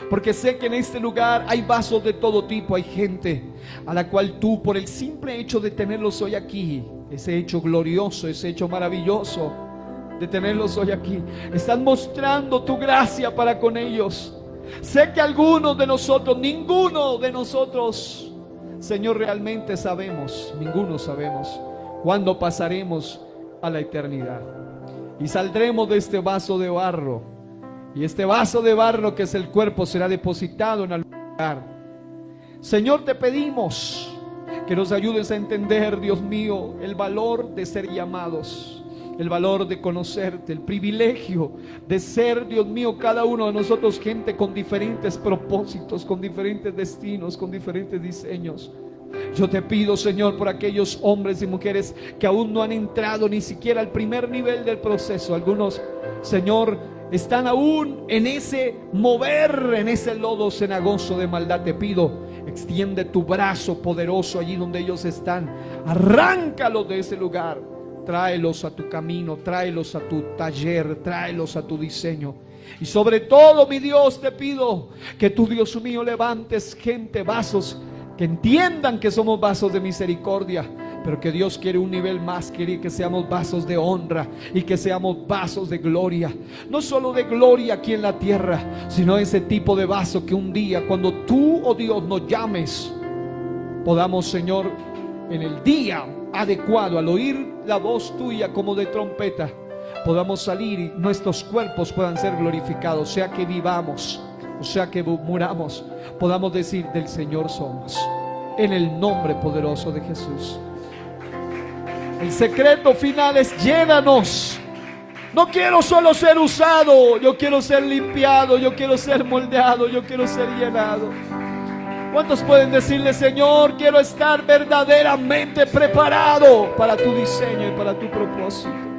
porque sé que en este lugar hay vasos de todo tipo. Hay gente a la cual tú, por el simple hecho de tenerlos hoy aquí, ese hecho glorioso, ese hecho maravilloso de tenerlos hoy aquí, están mostrando tu gracia para con ellos. Sé que algunos de nosotros, ninguno de nosotros, Señor, realmente sabemos, ninguno sabemos cuándo pasaremos a la eternidad y saldremos de este vaso de barro, y este vaso de barro que es el cuerpo será depositado en algún lugar. Señor, te pedimos que nos ayudes a entender, Dios mío, el valor de ser llamados, el valor de conocerte, el privilegio de ser, Dios mío, cada uno de nosotros gente con diferentes propósitos, con diferentes destinos, con diferentes diseños. Yo te pido, Señor, por aquellos hombres y mujeres que aún no han entrado ni siquiera al primer nivel del proceso. Algunos, Señor, están aún en ese mover, en ese lodo cenagoso de maldad. Te pido, extiende tu brazo poderoso allí donde ellos están. Arráncalos de ese lugar. Tráelos a tu camino, tráelos a tu taller, tráelos a tu diseño. Y sobre todo, mi Dios, te pido que tú, Dios mío, levantes gente, vasos que entiendan que somos vasos de misericordia, pero que Dios quiere un nivel más, quiere que seamos vasos de honra y que seamos vasos de gloria. No solo de gloria aquí en la tierra, sino ese tipo de vaso que un día, cuando tú, oh Dios, nos llames, podamos, Señor, en el día adecuado, al oír la voz tuya como de trompeta, podamos salir y nuestros cuerpos puedan ser glorificados, sea que vivamos O sea que muramos, podamos decir: del Señor somos, en el nombre poderoso de Jesús. El secreto final es: llénanos. No quiero solo ser usado, yo quiero ser limpiado, yo quiero ser moldeado, yo quiero ser llenado. ¿Cuántos pueden decirle: Señor, quiero estar verdaderamente preparado para tu diseño y para tu propósito?